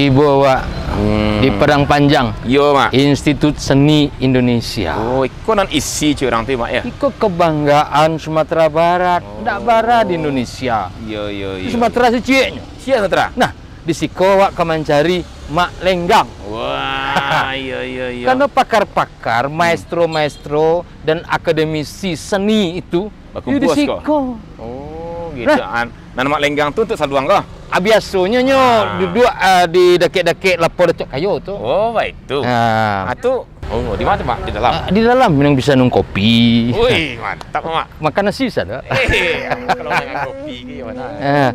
tiba Wak di Padang Panjang. Yo mak. Institut Seni Indonesia. Oh, iko nan isi cuy orang tu mak ya. Iko kebanggaan Sumatera Barat, ndak barat di Indonesia. Yo. Di Sumatera seciknya. Sia Sumatera. Nah, di siko Wak mencari mak lenggang. Wah, yo. Karena pakar-pakar, maestro-maestro dan akademisi seni itu di siko. Oh, gitu. Nah, mak lenggang tu untuk saluang kah? Biasanya duduk di deket-deket lapor Datuk Kayu tu. Oh, baik tu. Tu. Oh, di mana tu mak? Di dalam. Di dalam yang bisa minum kopi. Wih, mantap mak. Makan nasi sana. Kalau dengan kopi gimana?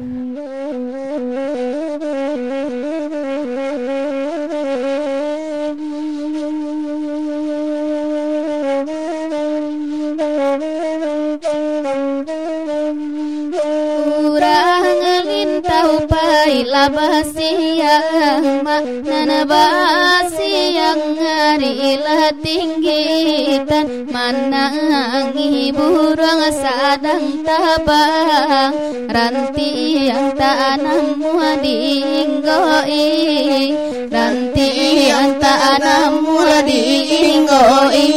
Labasiang makna basiang ngarilah tinggitan manangi burung sadang tabang ranti yang tanam diinggoi ranti yang tanam diinggoi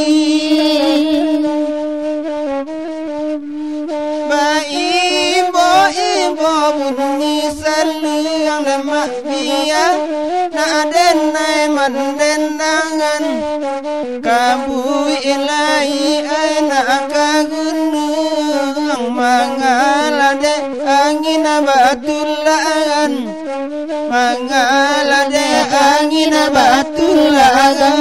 bunyi seliang lemak dia nak denai mandendangan kabu ilahi aina kagunung mangalade angin batulangan mangalade angin batulangan.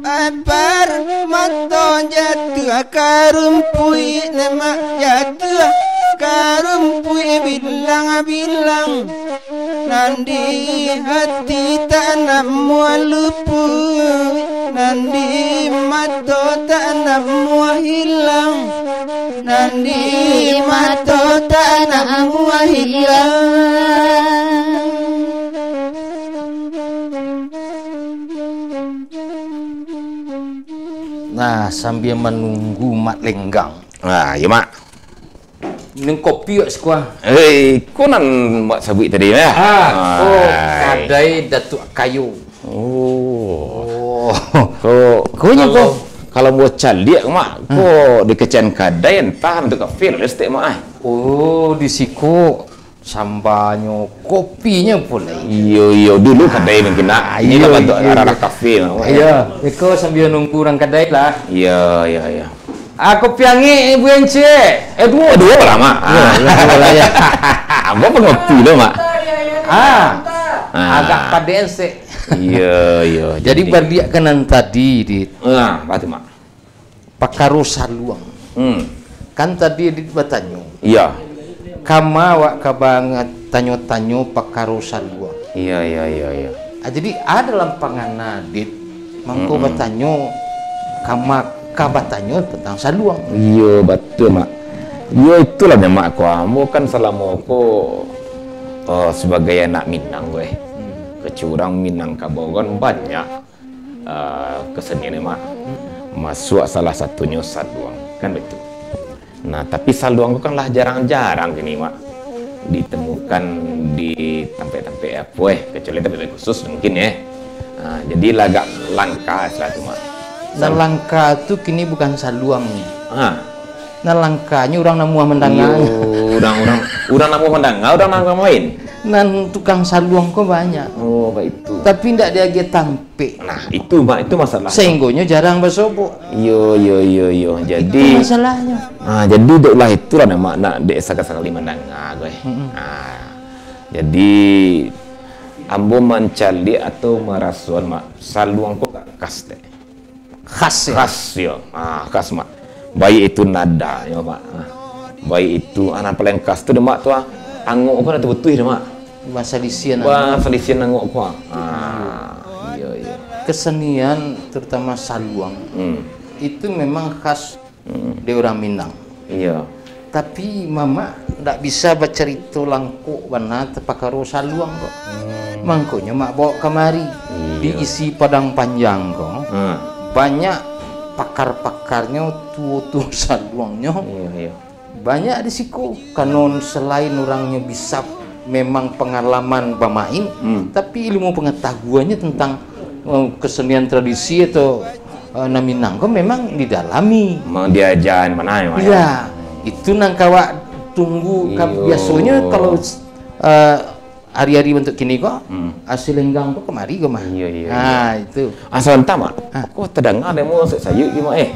Abar mato jatuh karumpui lemak jatuh karumpui bilang nandi hati tanam lupu nandi mato tanam hilang nandi mato tanam hilang. Nah, sambil menunggu mak lenggang. Nah, ya mak. Minum kopi yuk sekuah. Kau nan buat sabit tadi ya? Kadai Datuk Kayu. Oh. Kau nyapa? Kalau mau calik mak, kau dikecian kadai entah untuk kafe restek mak. Oh, di siku sambanyo kopinya pula. Iyo dulu kadai mungkin nak. Ini kan untuk arah kafe. Iya, iko sambil nunggu orang kadai lah. Iya. Aku piangi Ibu Ence. Dua lah mak. Dua lah ya. Apa pengopi lo mak? Agak paden sih. Iya. Jadi berdiak kanan tadi di. Berarti mak. Pakaru saluang. Kan tadi di Batanyo. Iya. Kama wak kabanget tanyo-tanyo pakaru saluang. Iya. Jadi ada lampangan nadit. Mangko Batanyo kama kabatanyo tentang saluang. Iya betul mak. Iya itulah mak kamu kan selama sebagai anak Minang gue. Kecurang Minang Kabogon banyak kesenian mak. Masuk salah satunya saluang kan betul. Nah tapi saluang itu kan lah jarang-jarang gini mak ditemukan di tempat-tempat apa kecuali tempat khusus mungkin ya. Jadi agak langka setelah itu mak. Nah langka itu kini bukan saluangnya. Nah langkanya orang namuah mendangan. Orang namuah mendangan, orang namuah main. Nan tukang saluang kok banyak. Oh baik itu. Tapi ndak dia tampe. Nah itu mak itu masalah. Sehinggonya jarang bersobo. Yo. Jadi itu masalahnya. Nah jadi doklah itulah nama nak dek sekali mendangan gue. Jadi ambo mencali atau merasuan mak saluang kok khas deh. Khas ya. Khas mak. Baik itu nada ya mak. Baik itu anak paling khas tu mak tu angok kan tu betul mak. bahasa lisian. Bahasa lisian nangok ko. Iya. Kesenian terutama saluang itu memang khas di orang Minang. Iya. Tapi mama ndak bisa bercerita langkuk warna tepakaro saluang kok. Mangkonya mak bawa kemari diisi padang panjang kok. Banyak pakar-pakarnya tuh saluangnya. Iya. Banyak di siku kanon selain orangnya bisa memang pengalaman bermain, tapi ilmu pengetahuannya tentang kesenian tradisi atau Minang kok memang didalami. Memang diajarin mana ya? Iya, itu nang kawa tunggu biasanya kalau hari-hari bentuk kini kok hasil lenggang kok kemari kok mah. Iya. Nah, itu. Asal entah mak. Kok terdengar ada mau saya gimana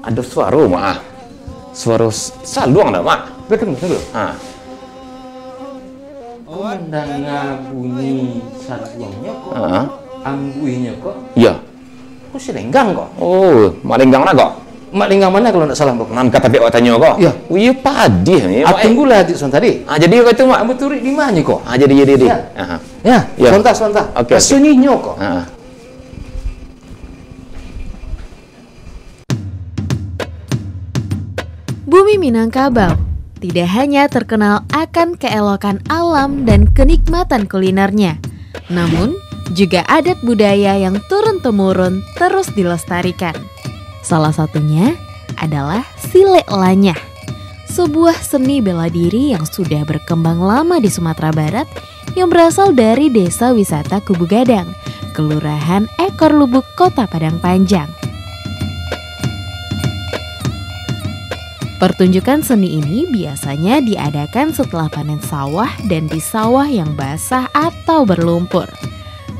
ada suara mak. Suara saluang dah mak. Betul. Oh, mendengar bunyi saluangnya kok. Angguinya kok. Iya. Kok selenggang kok? Oh, mak lenggang nak kok? Mak lenggang mana kalau nak salah kok? Nan kata pek tanya kok. Iya. Oh, iya padi ni. Tunggulah adik son tadi. Jadi kau tu mak. Ambo turik di mana kok? Jadi. Ya. Sontak. Okey. Sunyinya kok. Bumi Minangkabau tidak hanya terkenal akan keelokan alam dan kenikmatan kulinernya, namun juga adat budaya yang turun-temurun terus dilestarikan. Salah satunya adalah Silek Lanyah, sebuah seni bela diri yang sudah berkembang lama di Sumatera Barat yang berasal dari Desa Wisata Kubu Gadang, Kelurahan Ekor Lubuk, Kota Padang Panjang. Pertunjukan seni ini biasanya diadakan setelah panen sawah dan di sawah yang basah atau berlumpur.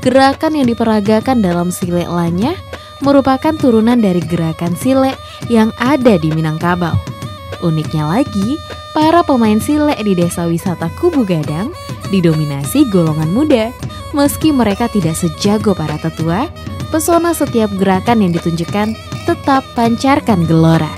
Gerakan yang diperagakan dalam Silek Lanyah merupakan turunan dari gerakan silek yang ada di Minangkabau. Uniknya lagi, para pemain silek di Desa Wisata Kubu Gadang didominasi golongan muda. Meski mereka tidak sejago para tetua, pesona setiap gerakan yang ditunjukkan tetap pancarkan gelora.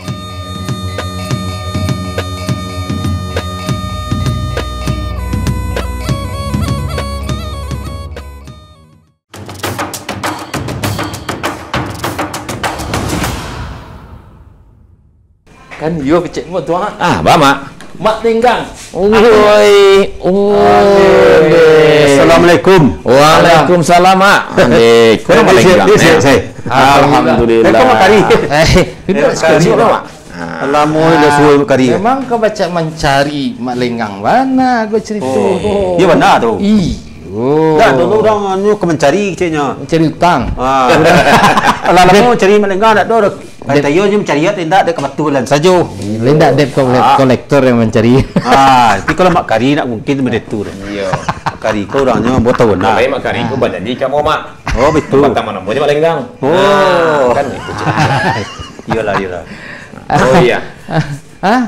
Kan yo kecek mo tuang. Ba mak. Mak lenggang. Assalamualaikum. Waalaikumsalam mak. Kau nak lenggang. Alhamdulillah. Kau mak kari. Itu sekali mak. Alhamdulillah suul kari. Memang kau baca mencari mak lenggang mana gua cerita. Iya benar tu. Dah dulu orang anu ke mencari keceknya. Mencari utang. Lama cari melenggang tak ada. Kata yo je mencari tidak ada kebetulan saja. Lendak dep kolektor yang mencari. Tapi kalau mak kari nak mungkin betul. Iya. Kari kau orangnya buat tahu nak. Kalau mak kari kau berjanji kamu mak. Oh betul. Pertama namanya mak lenggang. Kan itu. Iyalah. Oh iya.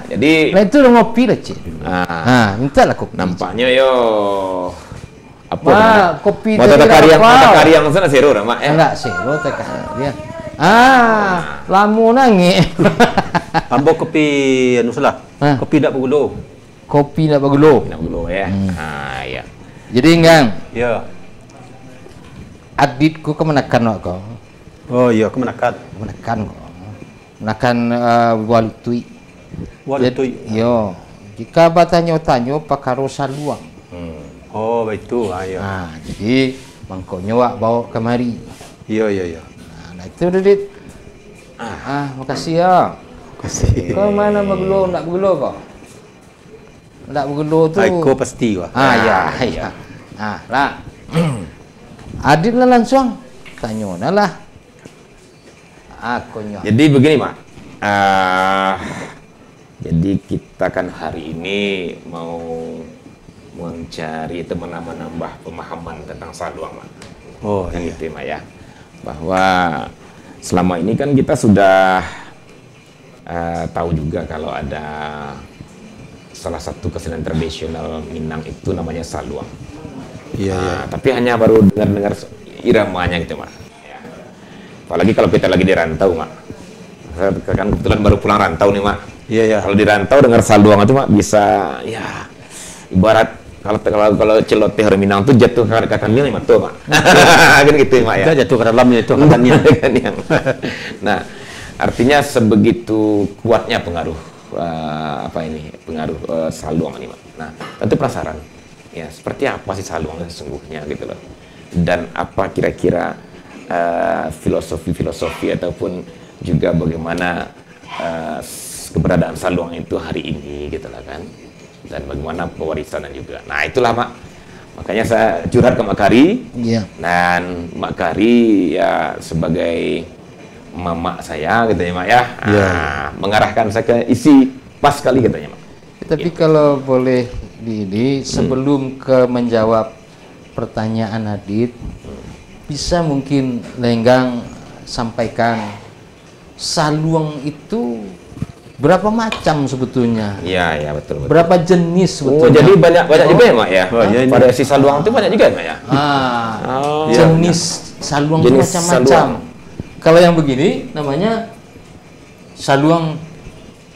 Jadi nah itu udah ngopi lah cik. Minta lah kopi. Nampaknya yo kopi mata kari yang sana seru mak. Enggak seru tak kari. Lamu nangi. Ambo kopi anu salah. Kopi tak bergula. Kopi tak bergula. Ya. Ya. Jadi engang. Ya. Aditku kemenakan kau. Oh iya, kemenakan. Menekan kau. Menekan Walitui. Walitui. Yo. Jika bertanya-tanya pakaro saluang. Oh, betul. Ya. Jadi mangkonya wak bawa kemari. Iya. Nah, itu Didit. Makasih ya. Makasih. Kau mana bergelo, nak bergelo kau? Nak bergelo tu. Aku pasti wah. Ya. Lah. Adit lah langsung. Tanya lah. Akunya. Jadi begini, Mak. Jadi kita kan hari ini mau mencari itu menambah pemahaman tentang saluang, Mak. Oh, kan gitu, Mak ya. Bahwa selama ini kan kita sudah tahu juga kalau ada salah satu kesenian tradisional Minang itu namanya saluang. Iya. Tapi hanya baru dengar iramanya gitu, Mak. Ya. Apalagi kalau kita lagi di rantau, Mak. Saya kan kebetulan baru pulang rantau nih, Mak. Iya. Kalau di rantau dengar saluang itu, Mak, bisa ya ibarat Kalau celoteh orang Minang tuh jatuh ke katannya lima tuh, Mak. Kan gitu, Mak ya. Enggak jatuh ke dalamnya itu katanya. Nah, artinya sebegitu kuatnya pengaruh pengaruh saluang ini, Mak. Nah, tentu penasaran. Ya, seperti apa sih saluang sesungguhnya gitu loh. Dan apa kira-kira filosofi ataupun juga bagaimana keberadaan saluang itu hari ini gitu lah kan, dan bagaimana pewarisan juga. Nah itulah, Mak, makanya saya curhat ke Mak Kari. Dan Mak Kari ya sebagai mama saya gitu ya, Mak ya, mengarahkan saya ke isi pas kali katanya, Mak. Tapi kalau boleh sebelum ke menjawab pertanyaan Adit, bisa mungkin Lenggang sampaikan saluang itu berapa macam sebetulnya? Iya, betul. Berapa jenis sebetulnya? Oh, jadi banyak juga ya, Mak ya? Variasi saluang itu banyak juga ya, Mak ya? Jenis saluang itu macam-macam. Kalau yang begini namanya saluang.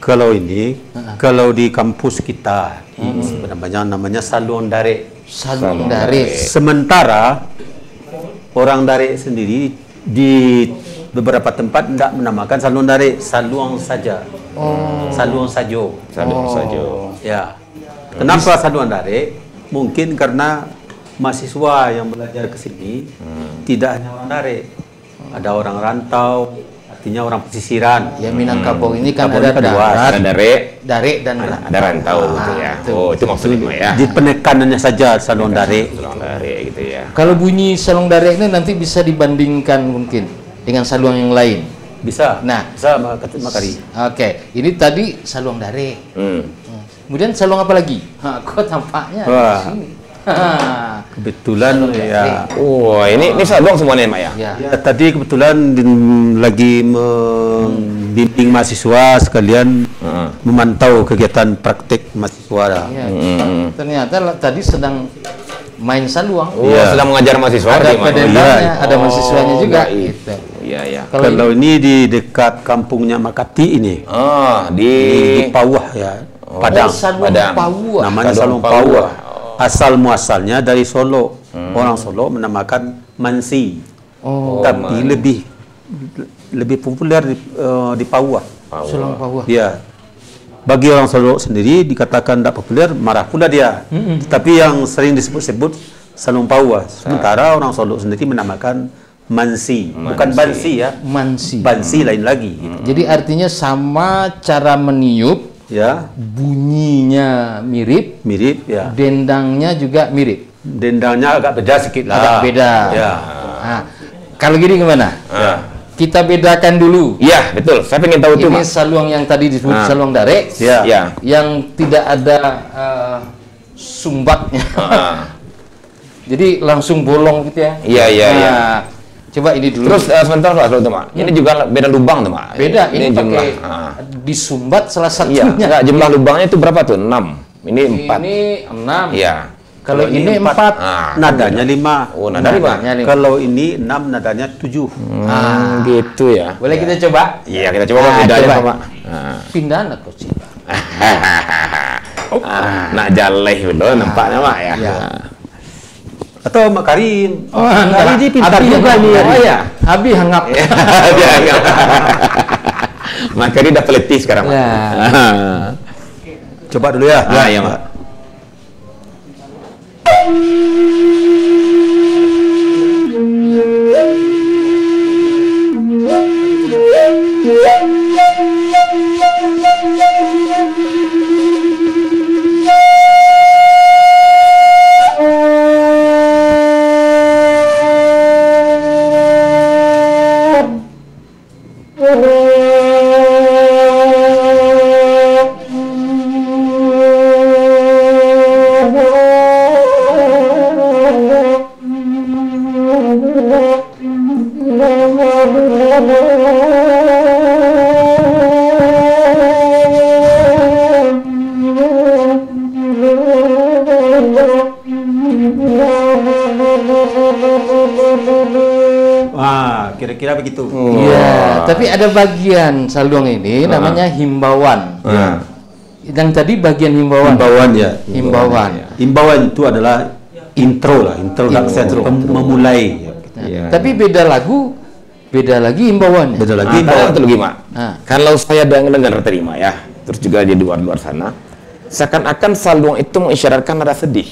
Kalau ini, kalau di kampus kita, namanya saluang dare. Saluang dare. Sementara orang dare sendiri di beberapa tempat tidak menamakan saluang dare, saluang saja. Saluang sajo. Ya. Kenapa saluang dare? Mungkin karena mahasiswa yang belajar ke sini tidak hanya orang dare, ada orang rantau, artinya orang pesisiran. Ya, Minangkabau ini kan ada dare dan ada rantau gitu ya. Oh, itu maksudnya ya. Di penekanannya saja saluang dare. Saluang dare gitu ya. Kalau bunyi saluang dare ini nanti bisa dibandingkan mungkin dengan saluang yang lain. Bisa. Nah, bisa, Mak Kari. Oke, ini tadi saluang dare. Kemudian saluang apa lagi? Kok tampaknya di sini. Kebetulan ya. Oh, ini saluang semuanya, Mak ya? Ya, tadi kebetulan lagi membimbing mahasiswa sekalian memantau kegiatan praktik mahasiswa. Ternyata tadi sedang main saluang. Sedang mengajar mahasiswa. Ada pedendangnya, ada mahasiswanya juga. Gitu. Iya. Kalau ini di dekat kampungnya Makati ini. Di Pawah ya. Padang. Pawah. Namanya saluang Pawah. Asal muasalnya dari Solo. Orang Solo menamakan Mansi. Tapi lebih populer di Pawah. Saluang Pawah. Ya. Bagi orang Solo sendiri dikatakan tidak populer, marah pula dia. Tapi yang sering disebut-sebut saluang Pawah. Sementara orang Solo sendiri menamakan Mansi. Bukan Bansi ya. Bansi lain lagi. Jadi artinya sama cara meniup, ya, bunyinya mirip ya. Dendangnya juga mirip. Dendangnya agak beda sedikit lah. Agak beda. Ya. Nah, kalau gini gimana? Kita bedakan dulu. Iya, betul. Saya pengen tahu tuh, Ini saluang yang tadi disebut saluang dare. Ya. Yang tidak ada sumbatnya. Jadi langsung bolong gitu ya. Iya. Coba ini dulu. Terus sebentar Pak, Mak. Ini juga beda lubang tuh, Mak. Beda, ini jumlah. Disumbat salah satunya. Iya, jumlah lubangnya itu berapa tuh? 6. Ini 4. Ini 6. Iya. Kalau ini 4. Nadanya 5. Oh, nadanya 5. Kalau ini 6, nadanya 7. Gitu ya. Boleh kita coba? Iya, kita coba bedanya, Pak. Pindahan atau sih? Nak jaleh betul nampaknya, Mak ya. Atau Mak Karim. Kari dia pintar juga nih. Oh ya, Abi hangap. Mak Kari udah peliti sekarang, Mak. Coba dulu ya. Iya, Mak. Kira-kira begitu. Iya, tapi ada bagian saluang ini namanya himbauan. Yang tadi bagian himbauan. Himbauan ya. Himbauan. Himbauan itu adalah intro lah, introduction, memulai. Nah, tapi beda lagu, beda lagi himbauannya. Beda lagi Himbauan itu lagi, Mak. Nah. Kalau saya dengar terima ya, terus juga di luar sana, seakan-akan saluang itu mengisyaratkan nada sedih.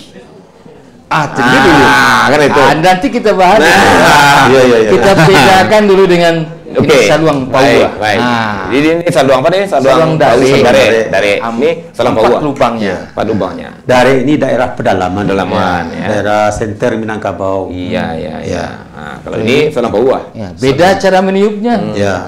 Jadi dulu. Kan itu. Nanti kita bahas. Iya. Kita bedakan dulu dengan ini saluang paua. Baik. Jadi ini saluang apa nih? Saluang dare. Ini saluang paua. 4 lubangnya. 4 lubangnya. Dare ini daerah pedalaman. Ya. Daerah senter Minangkabau. Iya. Nah, kalau ini saluang paua. Ya, beda cara meniupnya. Ya.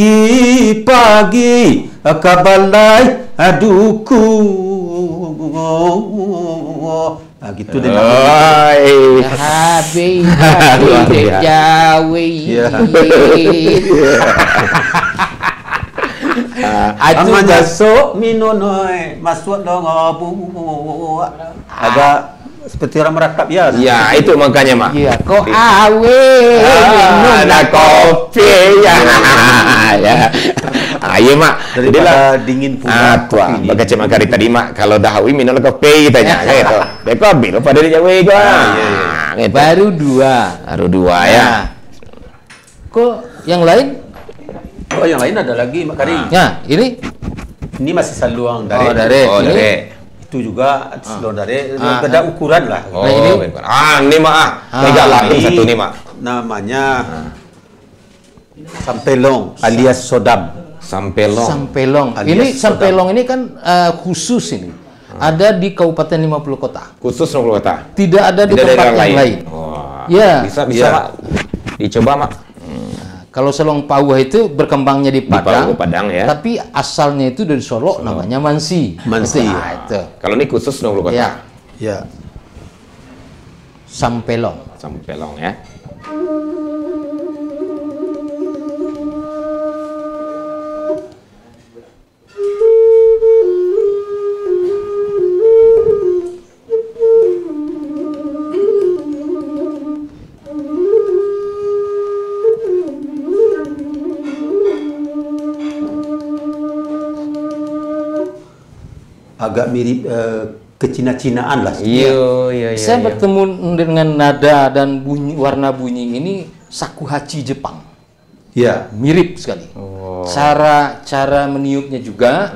Pagi-pagi kabalai aduku. Gitu deh. Habis Jawi. Amanya so minonoy masuk dong agak seperti orang merakap ya. Ya, itu makanya, Mak. Iya, kok awe Ada kopi ya. Iya, Mak. Daripada dingin pula. Tua, baga cema kari tadi, Mak. Kalau dah hawi minum kopi tanya gitu. Beko ambil pada dia jawe gua. Gitu. Baru 2. Baru 2 ya. Kok yang lain? Oh, yang lain ada lagi Mak Kari. Ya, ini Masih saluang dari. Dari. Itu juga saluang dari. Beda ukuran lah. Oh, ini? ini, Mak. Tiga lagi satu nih, Mak. Namanya Sampelong alias Sodam. Sampelong. Ini Sampelong ini kan khusus ini. Ada di Kabupaten 50 Kota. Khusus 50 Kota. Tidak ada di tempat yang lain. Wah. Ya. Bisa, Ya. Mak. Dicoba, Mak. Kalau Saluang Pauah itu berkembangnya di Padang, Padang ya. tapi asalnya itu dari Solo, namanya Mansi. Mansi. Itu. Kalau ini khusus 50 Kota. Ya, Ya. Sampelong. Sampelong ya. Agak mirip kecina-cinaan lah. Iya. Saya bertemu dengan nada dan bunyi, warna bunyi ini shakuhachi Jepang. Ya. Mirip sekali. Cara meniupnya juga,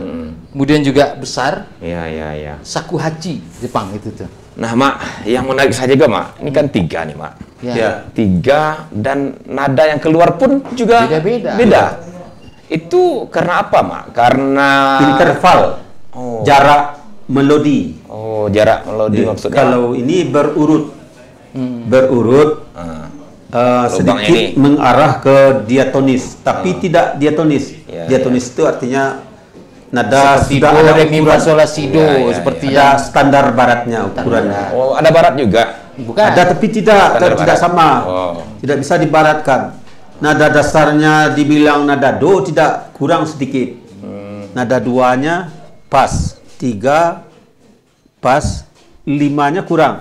kemudian juga besar. Iya. Shakuhachi Jepang itu tuh. Nah, Mak, yang menarik saja juga, Mak. Ini kan 3 nih, Mak. Ya. 3 dan nada yang keluar pun juga Beda-beda. beda. Itu karena apa, Mak? Karena Interval. Jarak melodi. Jarak melodi maksudnya. Kalau ini berurut. Berurut. Sedikit ini mengarah ke diatonis, tapi tidak diatonis. Ya, Diatonis itu artinya nada Seperti sudah do, ada re, mi, fa, ukuran. sol, la, si, do, Ya, seperti Ada standar baratnya ukurannya. Oh, ada barat juga. bukan. Ada tapi tidak Standar tidak barat. sama. Tidak bisa dibaratkan. Nada dasarnya dibilang nada do tidak, kurang sedikit. Nada 2-nya pas, 3 pas, 5-nya kurang.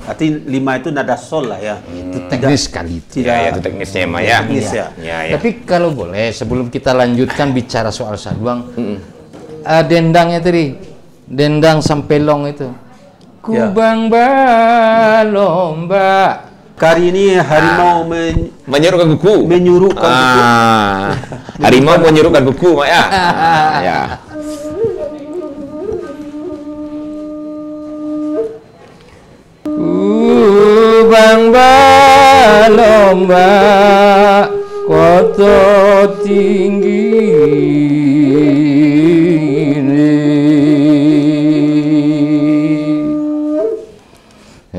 Arti 5 itu nada sol lah ya. Itu teknis sekali itu. Tidak. Ya, itu teknisnya, Mak ya. Teknis ya. Ya. Tapi kalau boleh sebelum kita lanjutkan bicara soal saluang, dendangnya tadi, dendang Sampelong itu. Ya. Kubang balomba. Kali ini harimau Menyuruhkan kuku. menyuruhkan kuku. Harimau menyuruhkan kuku, Mak ya. Ya. Kubang balomba kota tinggi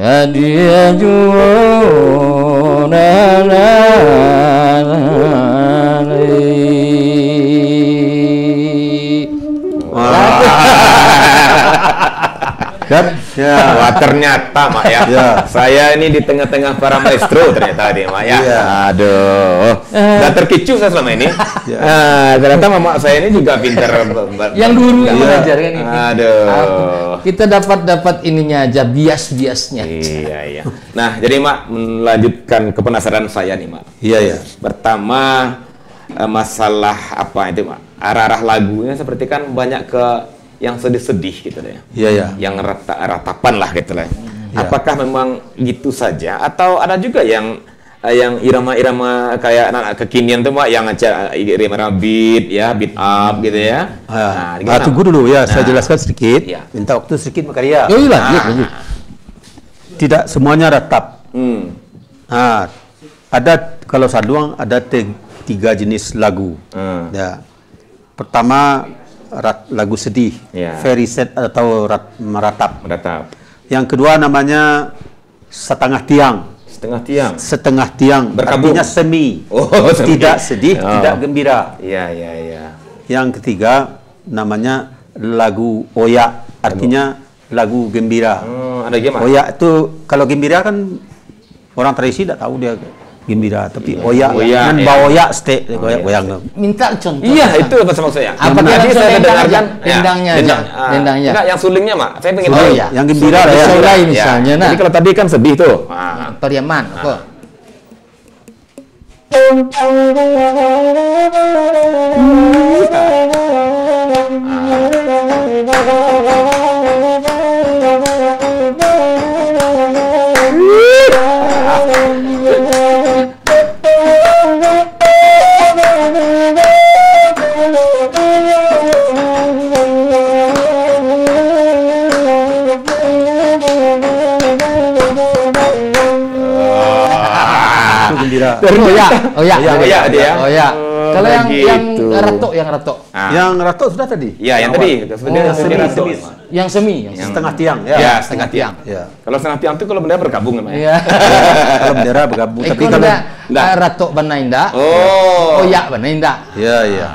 hadiah jual Kan? Ya. Wah, ternyata Mak ya. Saya ini di tengah-tengah para maestro ternyata nih Mak ya. Aduh. Udah terkecoh saya selama ini. Ternyata Mama saya ini juga pintar. Yang dulu mengajar kan ini. Aduh. Kita dapat ininya aja, bias-biasnya. Iya. Nah, jadi Mak melanjutkan kepenasaran saya nih Mak. Iya. Pertama masalah apa itu Mak? Arah-arah lagunya seperti kan banyak ke yang sedih-sedih gitu deh. Iya. Yang ratapan lah gitu lah. Apakah memang gitu saja atau ada juga yang irama-irama kayak anak kekinian tuh Mak, yang irama beat ya, beat up gitu ya. Tunggu dulu ya, saya jelaskan sedikit. Minta waktu sedikit berkarya. Tidak semuanya ratap. Ada kalau saluang ada 3 jenis lagu. Ya. Pertama lagu sedih, very sad atau meratap. Yang kedua namanya setengah tiang. Setengah tiang. Berkabung. Artinya semi. Tidak sedih, tidak gembira. Iya. Yang ketiga namanya lagu oyak, artinya lagu gembira. Ada gimana? Oyak itu kalau gembira kan orang tradisi tidak tahu dia gembira, tapi oyak kan bawa oyak steak goyang. Minta contoh. Iya, itu apa maksudnya? Apa tadi saya dengarkan dendangnya aja. Enggak, yang sulingnya Mak. Saya pengen tahu. Yang gembira lah ya. Solai misalnya. Jadi kalau tadi kan sedih tuh. Pariaman kok. Oyak. Kalau yang ratok. Yang ratok sudah tadi. Iya, yang tadi. Yang semi. Setengah tiang. Ya, setengah tiang. Ya. Kalau setengah tiang itu kalau bendera bergabung namanya. Iya. Kalau bendera bergabung. Tapi kalau ratok benar indah. Oyak benar indah. Iya.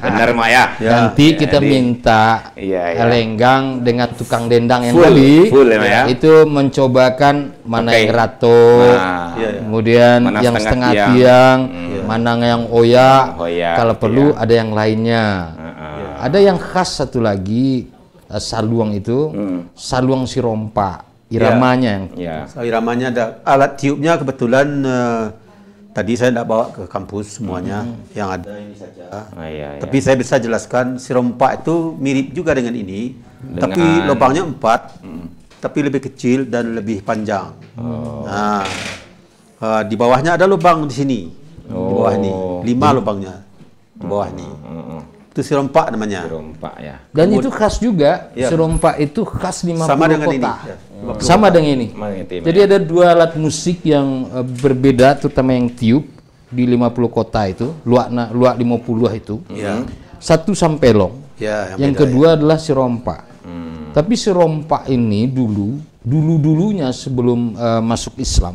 Benar Mak ya. Nanti kita minta Lenggang dengan tukang dendang yang tadi itu mencobakan mana yang rato, kemudian mana yang setengah tiang, mana yang oyak, kalau perlu ada yang lainnya. Ada yang khas satu lagi saluang itu, saluang Sirompa, iramanya yang iramanya ada alat tiupnya kebetulan. Tadi saya tidak bawa ke kampus semuanya, yang ada ini saja. Tapi saya bisa jelaskan, Sirompa itu mirip juga dengan ini, tapi lubangnya 4, tapi lebih kecil dan lebih panjang. Nah, di bawahnya ada lubang di sini, di bawah ini, 5 lubangnya di bawah ini. Itu Sirompa namanya. Sirompa ya. Dan itu khas juga, Sirompa itu khas 50 sama dengan kota. Ini. Sama dengan ini. Jadi ada 2 alat musik yang berbeda, terutama yang tiup di 50 kota itu, luak 50 itu. Satu sampelong. Yang kedua adalah Sirompa. Tapi Sirompa ini dulunya sebelum masuk Islam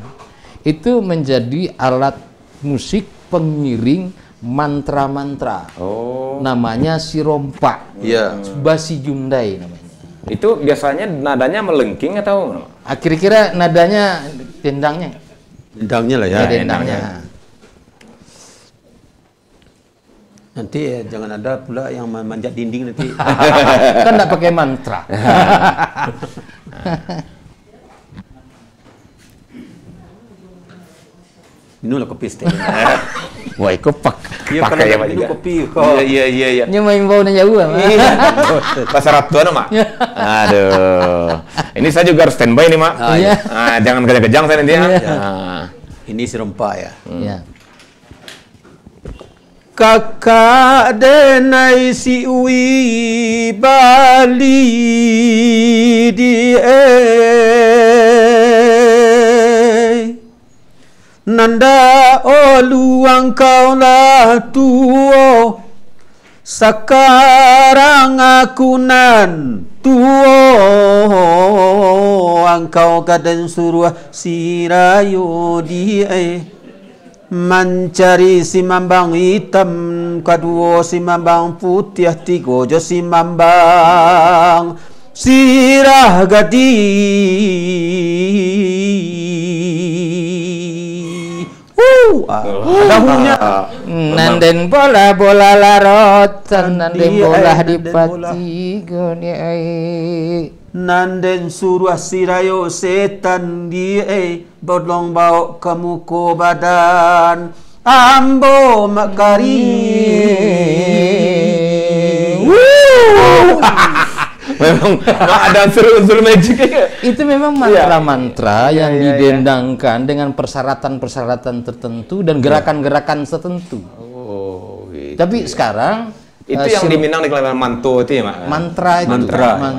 itu menjadi alat musik pengiring mantra-mantra. Namanya Sirompa. Basi Jundai namanya. Itu biasanya nadanya melengking atau? Kira-kira nadanya dendangnya. Dendangnya lah ya. Dendangnya. Nanti jangan ada pula yang manjat dinding nanti. Kan enggak pakai mantra. Minumlah kopi setelah. Wah, itu Iya, kalau pakai apa minum juga? kopi kok. Iya. Nyomain baunya jauh Iya. Pasar Ratuan, Mak. Aduh. Ini saya juga harus standby nih, Mak. Iya. Jangan kejang-kejang saya nanti ya. Ini si rempah ya. Ya. Kakak denai si ui bali di nanda luang kau lah tuo sekarang aku nan tuo angkau kaden suruh sirayo di mencari si mambang hitam kedua si mambang putih tiga jo si mambang sirah gadi ada hunya Nanden bola larot, nanden bola dipati goni nanden suruh sirayo setan di bodong bau kamu ko badan ambo makari. Memang ada unsur-unsur magicnya. Itu memang mantra-mantra yang didendangkan dengan persyaratan-persyaratan tertentu dan gerakan-gerakan tertentu. Oh, gitu. Tapi sekarang Itu yang di Minang dikenal manto itu ya, Mak? mantra itu. Mantra.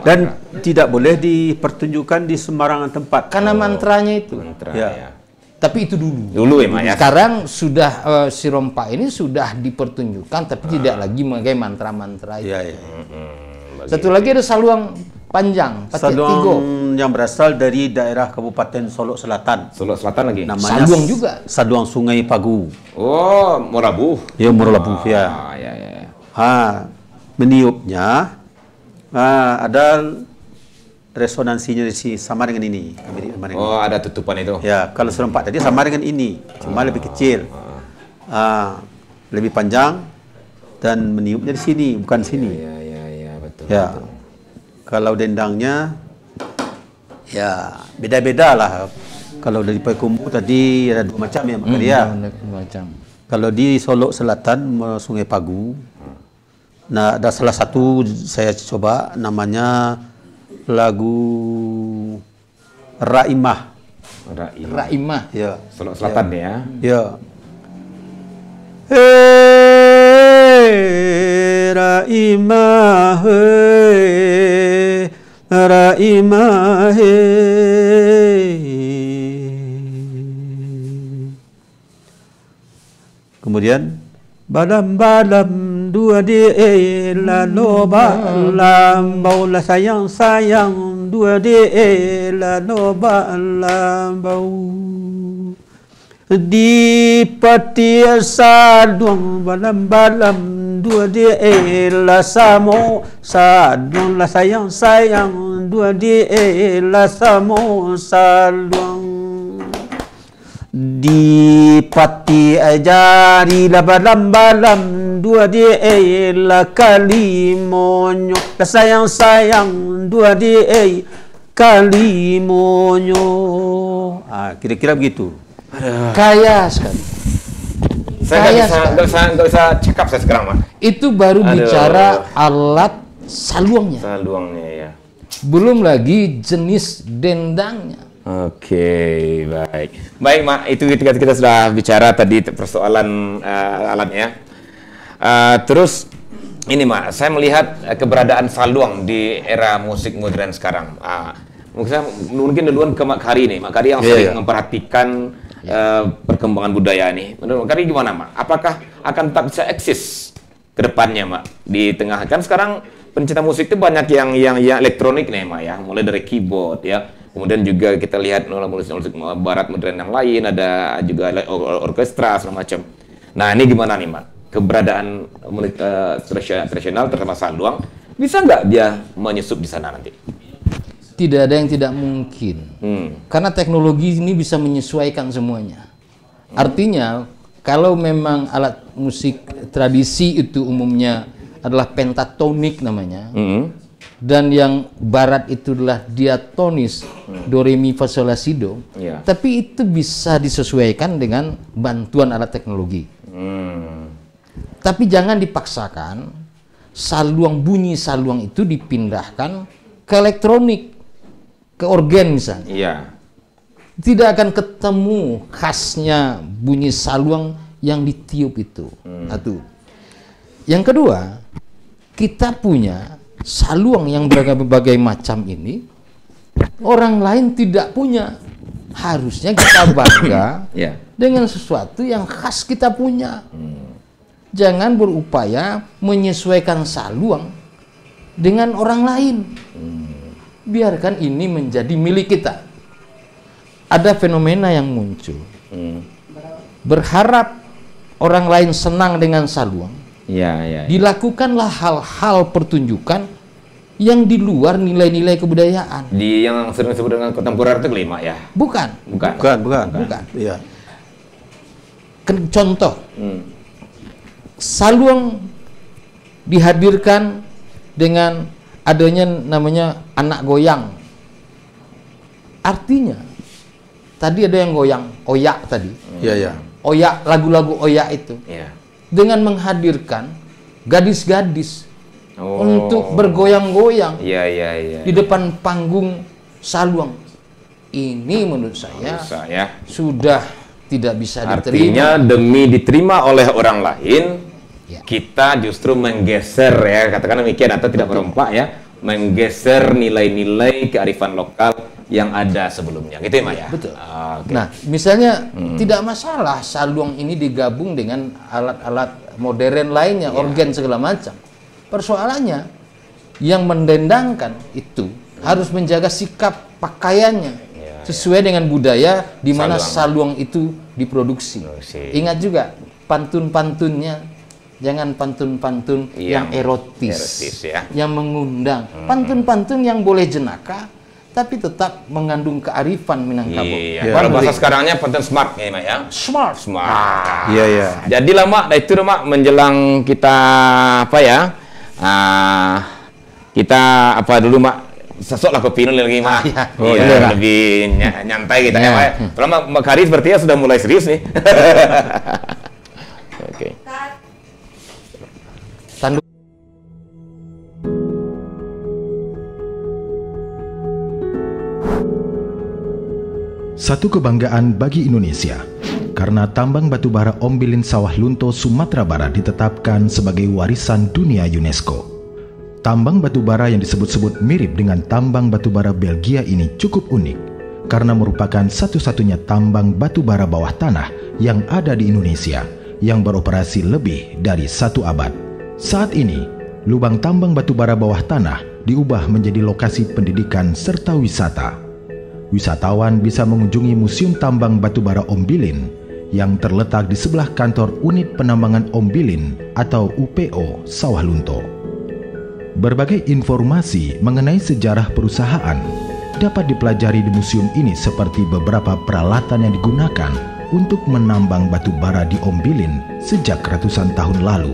Dan tidak boleh dipertunjukkan di sembarangan tempat. Karena mantranya itu. Mantra, Ya. ya. Tapi itu dulu. Dulu ya, Mak ya. Sekarang sudah si rompa ini sudah dipertunjukkan, tapi tidak lagi memakai mantra-mantra itu. Ya. Satu lagi ada saluang panjang, pakai tigo. Saluang yang berasal dari daerah Kabupaten Solok Selatan. Solok Selatan lagi. Namanya Saluang juga. Saluang Sungai Pagu. Oh, Morabu. Ya, Muralabu ya. Ya. Meniupnya ada resonansinya sama dengan ini. Oh, ada tutupan itu. Ya, kalau serempak tadi sama dengan ini, cuma lebih kecil, lebih panjang dan meniupnya di sini, bukan sini. Ya, betul. Ya, kalau dendangnya, ya beda-beda lah. Kalau dari Payakumbuh tadi ada dua macam ya, maka dia. Macam. Kalau di Solok Selatan, Sungai Pagu, nah ada salah satu saya coba namanya lagu Raimah. Raimah. Ya. Solok Selatan ya. Ya. Raimah, Raimah, kemudian balam-balam dua dia loba lambau la sayang dua dia loba lambau di pati saduang balam-balam dua dia la samo saduang la sayang dua dia la samo saduang di pati ajari la balam-balam dua dia la kalimonyo la sayang dua dia kalimonyo. Kira-kira begitu. Kaya sekali. Saya nggak bisa cekap saya sekarang, Mak. Itu baru bicara alat saluangnya. Saluangnya ya. Belum lagi jenis dendangnya. Oke, baik, Mak. Itu kita sudah bicara tadi persoalan alatnya. Terus ini, Mak, saya melihat keberadaan saluang di era musik modern sekarang. Mungkin duluan ke Mak Kari nih, Mak Kari yang sering memperhatikan perkembangan budaya nih. Menurut Mak Kari gimana, Mak? Apakah akan tetap bisa eksis ke depannya, Mak? Di tengah kan sekarang pencinta musik itu banyak yang elektronik nih, Mak ya, mulai dari keyboard ya. Kemudian juga kita lihat musik barat modern yang lain, ada juga orkestra segala macam. Nah, ini gimana nih, Mak? Keberadaan musik tradisional terutama saluang bisa nggak dia menyusup di sana nanti? Tidak ada yang tidak mungkin. Karena teknologi ini bisa menyesuaikan semuanya. Artinya, kalau memang alat musik tradisi itu umumnya adalah pentatonik namanya, dan yang barat itu adalah diatonis do re mi fa sol la si do. Tapi itu bisa disesuaikan dengan bantuan alat teknologi. Tapi jangan dipaksakan bunyi saluang itu dipindahkan ke elektronik, ke organ misalnya. Tidak akan ketemu khasnya bunyi saluang yang ditiup itu. Satu. Yang kedua, kita punya saluang yang berbagai macam ini, orang lain tidak punya. Harusnya kita bangga dengan sesuatu yang khas kita punya. Jangan berupaya menyesuaikan saluang dengan orang lain. Biarkan ini menjadi milik kita. Ada fenomena yang muncul. Berharap orang lain senang dengan saluang. Dilakukanlah hal-hal pertunjukan yang di luar nilai-nilai kebudayaan. Yang sering disebut dengan kontemporer itu kelima ya? Bukan. Iya. Contoh, saluang dihadirkan dengan adanya namanya anak goyang. Artinya, tadi ada yang goyang, oyak tadi. Oyak, lagu-lagu oyak itu. Dengan menghadirkan gadis-gadis untuk bergoyang-goyang di depan panggung saluang. Ini menurut saya sudah tidak bisa diterima. Artinya demi diterima oleh orang lain, kita justru menggeser ya, katakan demikian, atau tidak berempat ya, menggeser nilai-nilai kearifan lokal yang ada sebelumnya, gitu ya Mak ya? Betul. Nah, misalnya tidak masalah saluang ini digabung dengan alat-alat modern lainnya, organ segala macam. Persoalannya, yang mendendangkan itu harus menjaga sikap pakaiannya sesuai dengan budaya di mana saluang itu diproduksi. Ingat juga pantun-pantunnya, jangan pantun-pantun yang erotis yang mengundang. Pantun-pantun yang boleh jenaka tapi tetap mengandung kearifan Minangkabau. Kalau bahasa sekarangnya pantun smart ya Mak ya. Smart. Jadi lah Mak, itu Mak menjelang kita apa ya? Kita apa dulu Mak? Sesoklah kopi dulu lagi Mak. Lebih nyantai kita ya Mak. Kalau Mak Kari sepertinya sudah mulai serius nih. Oke. Tanduk. Satu kebanggaan bagi Indonesia, karena tambang batubara Ombilin Sawah Lunto, Sumatera Barat ditetapkan sebagai warisan dunia UNESCO. Tambang batubara yang disebut-sebut mirip dengan tambang batubara Belgia ini cukup unik, karena merupakan satu-satunya tambang batubara bawah tanah yang ada di Indonesia, yang beroperasi lebih dari 1 abad. Saat ini, lubang tambang batubara bawah tanah diubah menjadi lokasi pendidikan serta wisata. Wisatawan bisa mengunjungi Museum Tambang Batubara Ombilin yang terletak di sebelah kantor Unit Penambangan Ombilin atau UPO Sawah Lunto. Berbagai informasi mengenai sejarah perusahaan dapat dipelajari di museum ini, seperti beberapa peralatan yang digunakan untuk menambang batu bara di Ombilin sejak ratusan tahun lalu,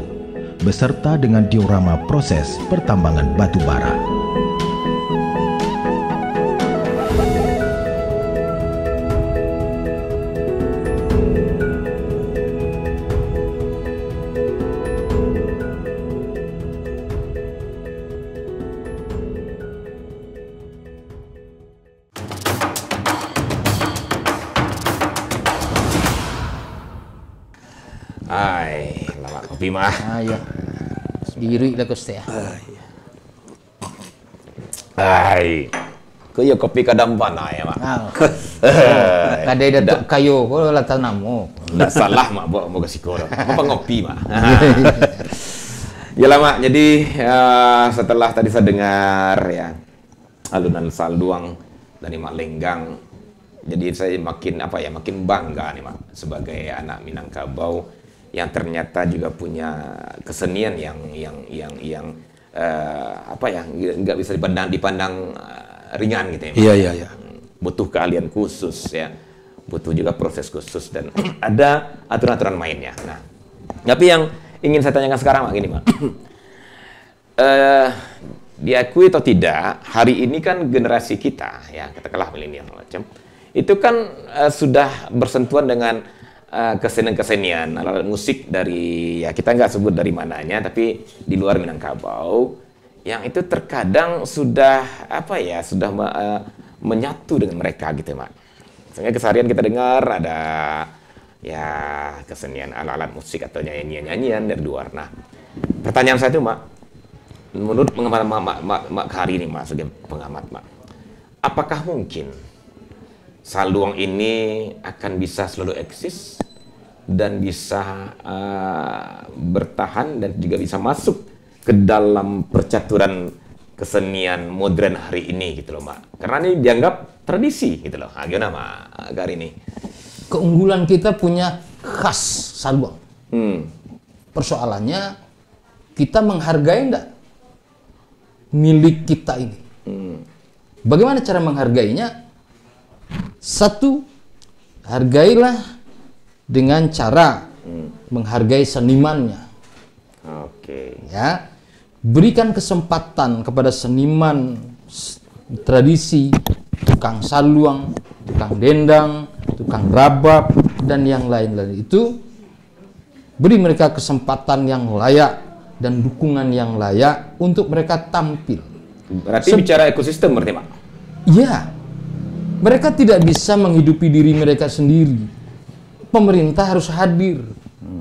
beserta dengan diorama proses pertambangan batu bara. Lama kopi Mah. Ayo. Diri lah Gusti ya. Kau ya kopi kadang panah ya Mak. Kadai datuk kayu, kau lah tanamu. Tidak salah Mak, mau kasih korang. Apa ngopi Mak? Ya lah Mak, jadi setelah tadi saya dengar ya alunan saluang dari Mak Lenggang, jadi saya makin makin bangga nih Mak sebagai anak Minangkabau yang ternyata juga punya kesenian yang nggak bisa dipandang ringan gitu ya. Iya. Butuh keahlian khusus ya, butuh juga proses khusus dan ada aturan-aturan mainnya. Nah, tapi yang ingin saya tanyakan sekarang Mak, gini Mak. diakui atau tidak, hari ini kan generasi kita, ya katakanlah milenial macam, itu kan sudah bersentuhan dengan kesenian-kesenian, alat musik dari, ya kita nggak sebut dari mananya, tapi di luar Minangkabau, yang itu terkadang sudah apa ya, sudah menyatu dengan mereka gitu, Mak. Misalnya keseharian kita dengar ada ya kesenian alat-alat musik atau nyanyian-nyanyian dari luar. Nah, pertanyaan saya itu, Mak, menurut pengamat Mak Kari ini, Mak, sebagai pengamat, Mak, apakah mungkin Saluang ini akan bisa selalu eksis dan bisa bertahan dan juga bisa masuk ke dalam percaturan kesenian modern hari ini gitu loh, Mak? Karena ini dianggap tradisi gitu loh. Gimana, Mak Kari ini? Keunggulan kita punya khas Saluang. Persoalannya kita menghargai enggak milik kita ini. Bagaimana cara menghargainya? Satu, hargailah dengan cara menghargai senimannya. Oke. Ya, berikan kesempatan kepada seniman tradisi, tukang saluang, tukang dendang, tukang rabab, dan yang lain-lain itu. Beri mereka kesempatan yang layak dan dukungan yang layak untuk mereka tampil. Berarti bicara ekosistem berarti, Pak? Iya. Mereka tidak bisa menghidupi diri mereka sendiri. Pemerintah harus hadir.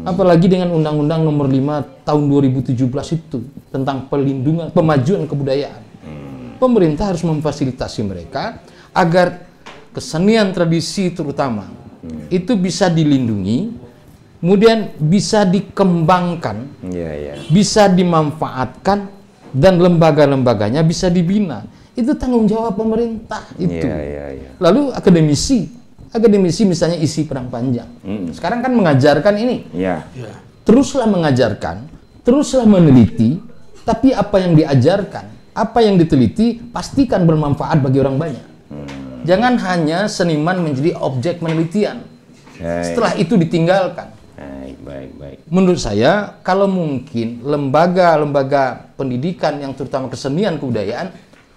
Apalagi dengan Undang-Undang Nomor 5 Tahun 2017 itu tentang pelindungan, pemajuan kebudayaan. Pemerintah harus memfasilitasi mereka agar kesenian tradisi terutama itu bisa dilindungi, kemudian bisa dikembangkan, bisa dimanfaatkan, dan lembaga-lembaganya bisa dibina. Itu tanggung jawab pemerintah itu. Lalu akademisi misalnya isi Padang Panjang. Sekarang kan mengajarkan ini. Teruslah mengajarkan, teruslah meneliti, tapi apa yang diajarkan, apa yang diteliti, pastikan bermanfaat bagi orang banyak. Jangan hanya seniman menjadi objek penelitian. Setelah itu ditinggalkan. Baik. Menurut saya, kalau mungkin lembaga-lembaga pendidikan yang terutama kesenian kebudayaan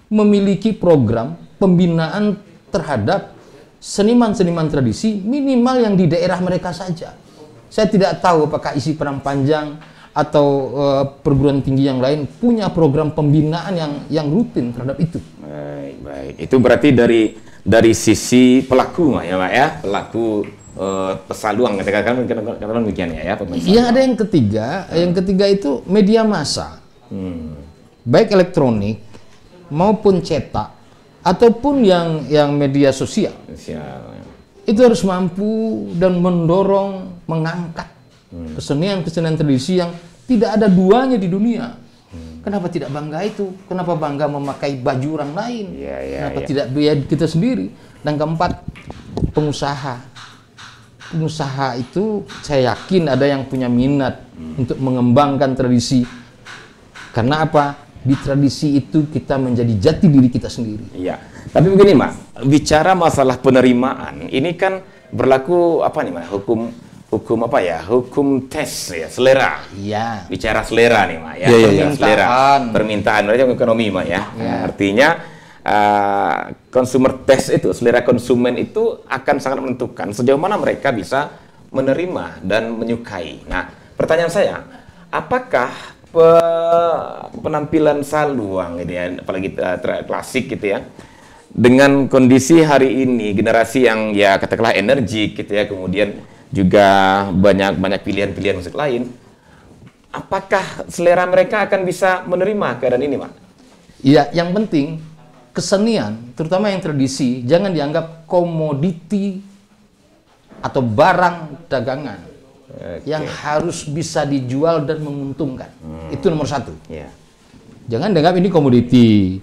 memiliki program pembinaan terhadap seniman-seniman tradisi minimal yang di daerah mereka saja. Saya tidak tahu apakah isi Padang Panjang atau perguruan tinggi yang lain punya program pembinaan yang rutin terhadap itu. Baik. Itu berarti dari sisi pelaku, ya, Pak ya, pelaku pesaluang, katakan demikian ya. Iya, ada yang ketiga. Yang ketiga itu media massa, baik elektronik maupun cetak ataupun yang media sosial. Itu harus mampu dan mendorong, mengangkat kesenian-kesenian tradisi yang tidak ada duanya di dunia. Kenapa tidak bangga itu? Kenapa bangga memakai baju orang lain? Kenapa tidak biaya kita sendiri? Dan keempat, pengusaha. Pengusaha itu saya yakin ada yang punya minat untuk mengembangkan tradisi. Karena apa? Di tradisi itu kita menjadi jati diri kita sendiri. Iya. Tapi begini, Mak, bicara masalah penerimaan, ini kan berlaku apa nih, Mak? Hukum apa ya? Hukum tes ya, selera. Iya. Bicara selera nih, Mak ya. Selera. Permintaan berarti ekonomi, Mak ya. Artinya consumer taste itu, selera konsumen itu akan sangat menentukan sejauh mana mereka bisa menerima dan menyukai. Nah, pertanyaan saya, apakah penampilan saluang gitu ya, apalagi klasik gitu ya, dengan kondisi hari ini generasi yang ya katakanlah energik gitu ya, kemudian juga banyak pilihan-pilihan musik lain, apakah selera mereka akan bisa menerima keadaan ini, Pak? Iya, yang penting kesenian, terutama yang tradisi, jangan dianggap komoditi atau barang dagangan. Yang harus bisa dijual dan menguntungkan. Itu nomor satu. Jangan dianggap ini komoditi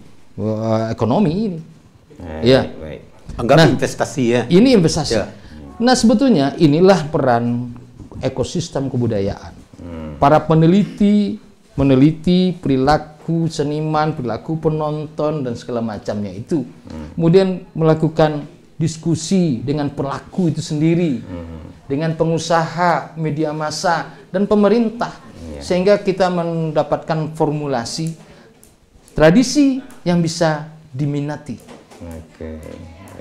ekonomi ini. Anggap investasi ya. Ini investasi. Nah, sebetulnya inilah peran ekosistem kebudayaan. Para peneliti meneliti perilaku seniman, perilaku penonton dan segala macamnya itu. Kemudian melakukan diskusi dengan pelaku itu sendiri. Dengan pengusaha, media massa, dan pemerintah. Sehingga kita mendapatkan formulasi Tradisi yang bisa diminati.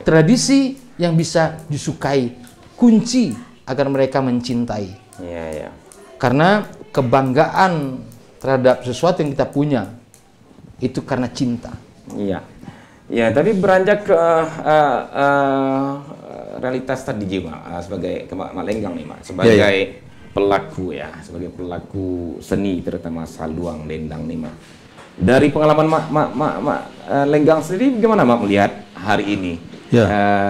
Tradisi yang bisa disukai. Kunci agar mereka mencintai. Karena kebanggaan terhadap sesuatu yang kita punya itu karena cinta. Iya. Ya, tapi beranjak ke realitas tadi Mak, sebagai Mak Lenggang nih Mak, sebagai pelaku ya, sebagai pelaku seni terutama saluang dendang nih Mak. Dari pengalaman Mak Lenggang sendiri gimana Mak melihat hari ini?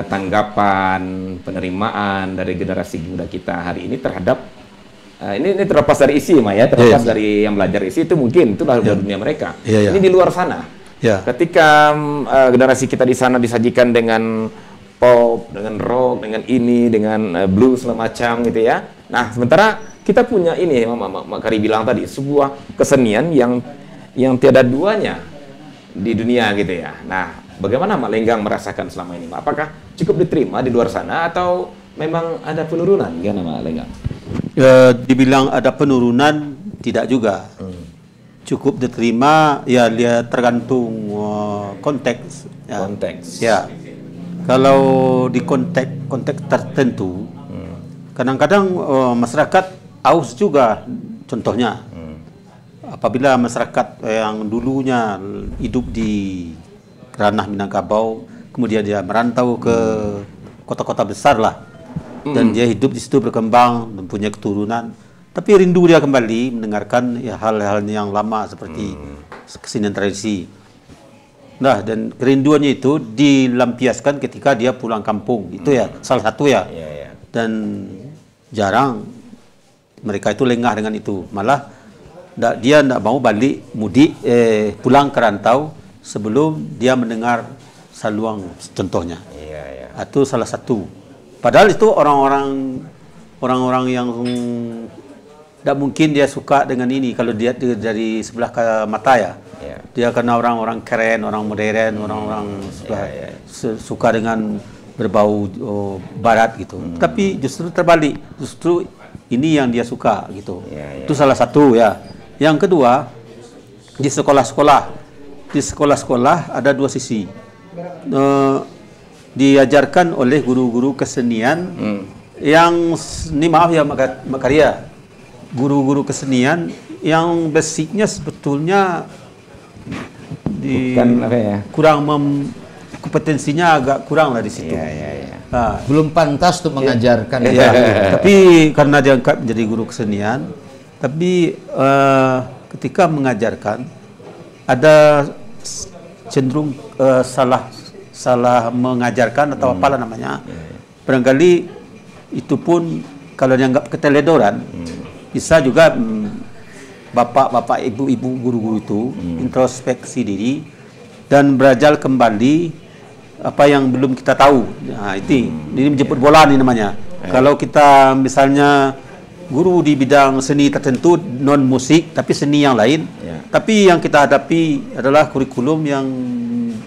Tanggapan, penerimaan dari generasi muda kita hari ini terhadap ini terlepas dari isi Mak ya, terlepas dari yang belajar isi itu mungkin itu dunia mereka. Ini di luar sana. Ketika generasi kita di sana disajikan dengan pop, dengan rock, dengan ini, dengan blues semacam gitu ya. Nah, sementara kita punya ini, Mak Kari bilang tadi, sebuah kesenian yang tiada duanya di dunia gitu ya. Nah, bagaimana Mak Lenggang merasakan selama ini, Mak? Apakah cukup diterima di luar sana atau memang ada penurunan? Gimana Mak Lenggang? Dibilang ada penurunan, tidak juga. Cukup diterima, ya lihat tergantung konteks. Ya. Kalau di konteks tertentu, kadang-kadang masyarakat aus juga. Contohnya, apabila masyarakat yang dulunya hidup di ranah Minangkabau, kemudian dia merantau ke kota-kota besar lah, dan dia hidup di situ berkembang, mempunyai keturunan. Tapi rindu dia kembali mendengarkan ya, hal-hal yang lama seperti kesenian tradisi. Nah, dan kerinduannya itu dilampiaskan ketika dia pulang kampung. Itu ya salah satu ya. Dan jarang mereka itu lengah dengan itu. Malah dia tidak mau balik mudik, pulang ke rantau sebelum dia mendengar saluang contohnya. Itu salah satu. Padahal itu orang-orang yang tidak mungkin dia suka dengan ini kalau dia dari sebelah mata ya. Dia karena orang-orang keren, orang modern, orang-orang suka dengan berbau barat gitu. Tapi justru terbalik, justru ini yang dia suka gitu. Itu salah satu ya. Yang kedua, di sekolah-sekolah ada dua sisi. Diajarkan oleh guru-guru kesenian yang ini maaf ya Mak Karya, guru-guru kesenian yang basicnya sebetulnya kurang kompetensinya agak kurang lah di situ. Belum pantas untuk mengajarkan. Tapi karena dia angkat menjadi guru kesenian, tapi ketika mengajarkan ada cenderung salah mengajarkan atau apalah namanya. Barangkali itu pun kalau dianggap keteledoran, bisa juga bapak-bapak, ibu-ibu guru-guru itu introspeksi diri dan belajar kembali apa yang belum kita tahu. Nah, ini menjemput bola nih namanya. Kalau kita misalnya guru di bidang seni tertentu non musik tapi seni yang lain, tapi yang kita hadapi adalah kurikulum yang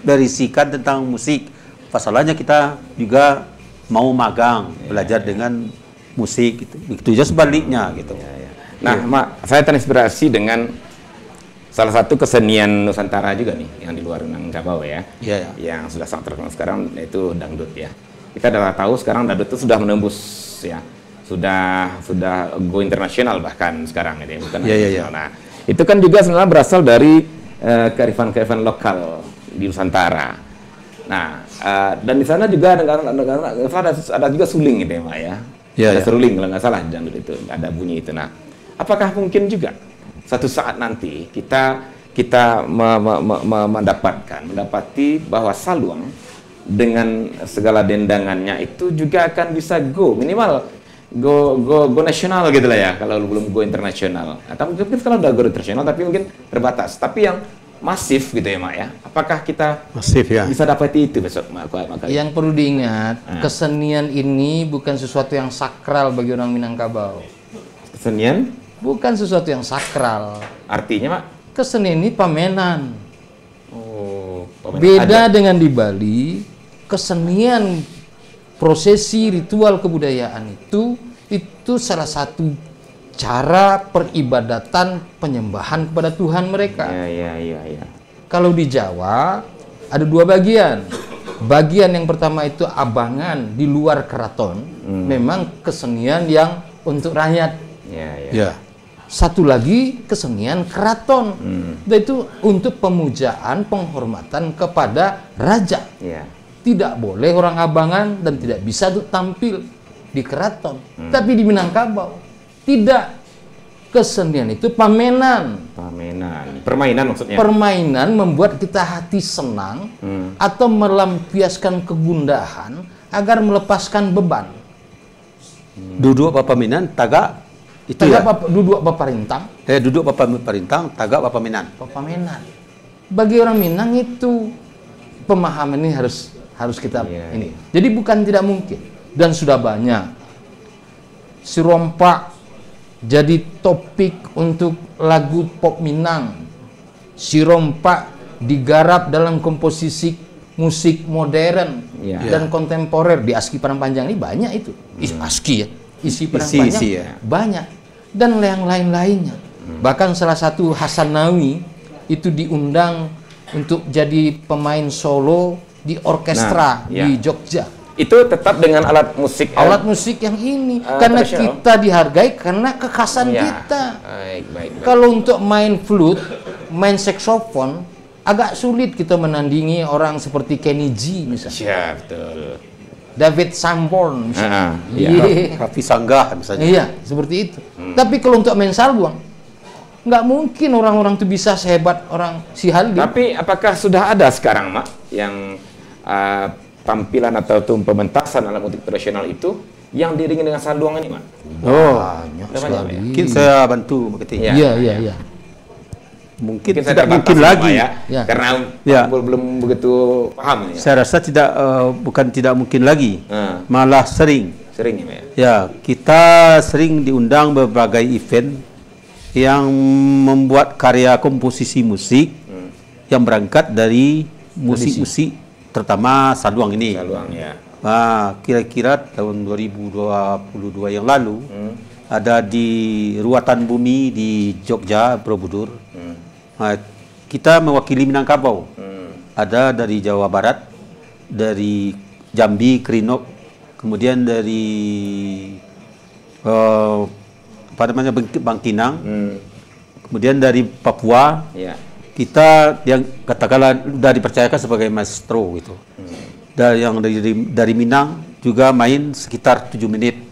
berisikan tentang musik. Pasalnya kita juga mau magang belajar dengan musik gitu. Begitu juga sebaliknya gitu. Nah, Mak, saya terinspirasi dengan salah satu kesenian Nusantara juga nih yang di luar Minangkabau ya. Yang sudah sangat terkenal sekarang yaitu dangdut ya. Kita sudah tahu sekarang dangdut itu sudah menembus ya. Sudah go internasional bahkan sekarang ini bukan nasional. Nah, itu kan juga sebenarnya berasal dari kearifan-kearifan lokal di Nusantara. Nah, dan di sana juga ada juga suling gitu ya, Mak ya. Ada seruling kalau nggak salah dangdut itu, ada bunyi itu. Nah, apakah mungkin juga satu saat nanti kita mendapati bahwa saluang dengan segala dendangannya itu juga akan bisa minimal go nasional gitu lah ya, kalau belum go internasional. Atau mungkin kalau udah go internasional tapi mungkin terbatas. Tapi yang masif gitu ya, Mak ya. Apakah kita masif ya bisa dapati itu besok, Mak? Yang perlu diingat, kesenian ini bukan sesuatu yang sakral bagi orang Minangkabau. Kesenian bukan sesuatu yang sakral. Artinya, Mak? Kesenian ini pamenan. Pamenan beda adat. Dengan di Bali, kesenian prosesi ritual kebudayaan itu salah satu cara peribadatan penyembahan kepada Tuhan mereka. Kalau di Jawa ada dua bagian. Bagian yang pertama itu abangan di luar keraton, memang kesenian yang untuk rakyat. Ya. Satu lagi kesenian keraton, yaitu untuk pemujaan, penghormatan kepada raja. Tidak boleh orang abangan dan tidak bisa untuk tampil di keraton. Tapi di Minangkabau tidak. Kesenian itu pamenan. Permainan maksudnya. Permainan membuat kita hati senang atau melampiaskan kegundahan agar melepaskan beban. Duduk papaminan, tagak itu Tagak duduk paparintang. duduk paparintang, tagak papaminan. Pamenan. Bagi orang Minang itu pemahaman ini harus kita ini. Jadi bukan tidak mungkin dan sudah banyak. Si Rompak jadi topik untuk lagu pop Minang. Si Rompak digarap dalam komposisi musik modern dan kontemporer. Di Aski Padang Panjang ini banyak itu. Aski ya, isi Padang Panjang banyak. Dan yang lain-lainnya. Bahkan salah satu Hasanawi itu diundang untuk jadi pemain solo di orkestra di Jogja. Itu tetap dengan alat musik yang ini karena kita dihargai karena kekhasan kita. Baik. Kalau untuk main flute, main saksofon agak sulit kita menandingi orang seperti Kenny G misalnya. Ya, betul. David Sanborn misalnya. Raffi Sanggah misalnya. Iya, seperti itu. Tapi kalau untuk main salguang nggak mungkin orang-orang itu bisa sehebat orang si Haldi. Tapi apakah sudah ada sekarang, Mak, yang tampilan atau pementasan alat musik tradisional itu yang diiringi dengan salduang ini, Mak? Banyak sekali. Mungkin saya bantu marketing. Iya. Mungkin saya tidak mungkin lagi karena belum begitu paham ya. Saya rasa bukan tidak mungkin lagi, malah sering ya. Ya, kita sering diundang berbagai event yang membuat karya komposisi musik yang berangkat dari musik-musik terutama salduang ini. Kira-kira tahun 2022 yang lalu ada di Ruatan Bumi di Jogja, Borobudur. Kita mewakili Minangkabau. Ada dari Jawa Barat, dari Jambi, Kerinok, kemudian dari Bangkinang, kemudian dari Papua. Kita yang katakanlah sudah dipercayakan sebagai maestro gitu. Dan yang dari Minang juga main sekitar 7 menit.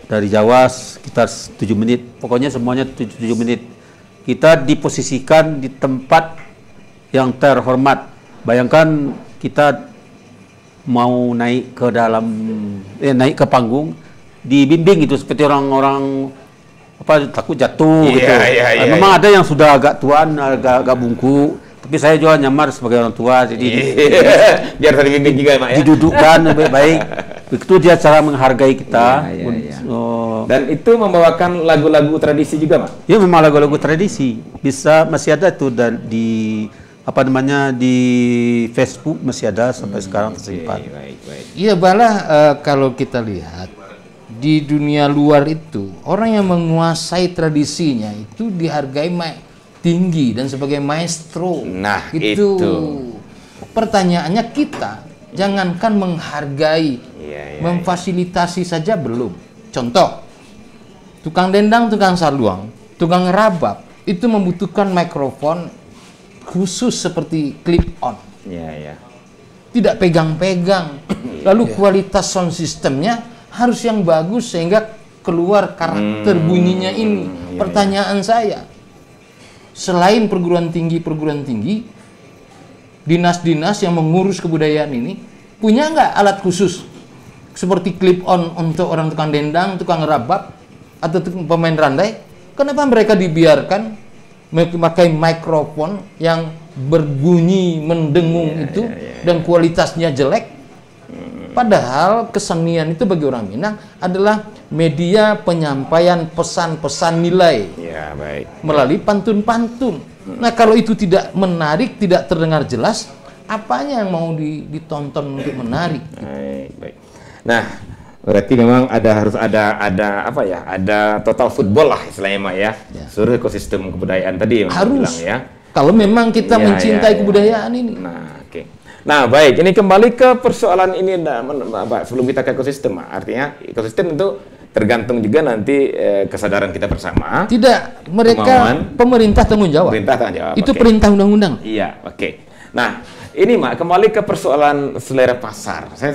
Dari Jawa sekitar 7 menit. Pokoknya semuanya 7 menit. Kita diposisikan di tempat yang terhormat. Bayangkan kita mau naik ke naik ke panggung, dibimbing gitu seperti orang-orang takut jatuh gitu. Memang ada yang sudah agak tuaan, agak bungku, tapi saya juga nyamar sebagai orang tua, jadi biar terbimbing juga, Mak, ya. Didudukkan baik-baik. Begitu dia cara menghargai kita. Dan itu membawakan lagu-lagu tradisi juga, Mak? Ya, memang lagu-lagu tradisi. Masih ada tuh di di Facebook masih ada sampai sekarang tersimpan. Iya, kalau kita lihat di dunia luar itu orang yang menguasai tradisinya itu dihargai tinggi dan sebagai maestro. Nah, itu. Pertanyaannya kita jangankan menghargai, memfasilitasi saja belum. Contoh, tukang dendang, tukang salduang, tukang ngerabap itu membutuhkan mikrofon khusus seperti clip on. Tidak pegang-pegang. Lalu kualitas sound systemnya harus yang bagus sehingga keluar karakter bunyinya ini. Pertanyaan saya, selain perguruan tinggi, dinas-dinas yang mengurus kebudayaan ini punya nggak alat khusus seperti clip on untuk orang tukang dendang, tukang ngerabap, atau pemain randai? Kenapa mereka dibiarkan memakai mikrofon yang berbunyi mendengung dan kualitasnya jelek? Padahal kesenian itu bagi orang Minang adalah media penyampaian pesan-pesan nilai melalui pantun-pantun. Nah, kalau itu tidak menarik, tidak terdengar jelas, apanya yang mau ditonton untuk menarik? Baik. Nah, berarti memang harus ada total football lah istilahnya, Mak, ya. Seluruh ekosistem kebudayaan tadi yang bilang ya. Kalau memang kita mencintai kebudayaan ini. Nah, oke. Nah, baik. Ini kembali ke persoalan ini, Pak. Sebelum kita ke ekosistem, artinya ekosistem itu tergantung juga nanti kesadaran kita bersama. Tidak, mereka pemerintah tanggung jawab. Pemerintah tanggung jawab. Itu perintah undang-undang. Iya, oke. Nah, ini Mak, kembali ke persoalan selera pasar. Saya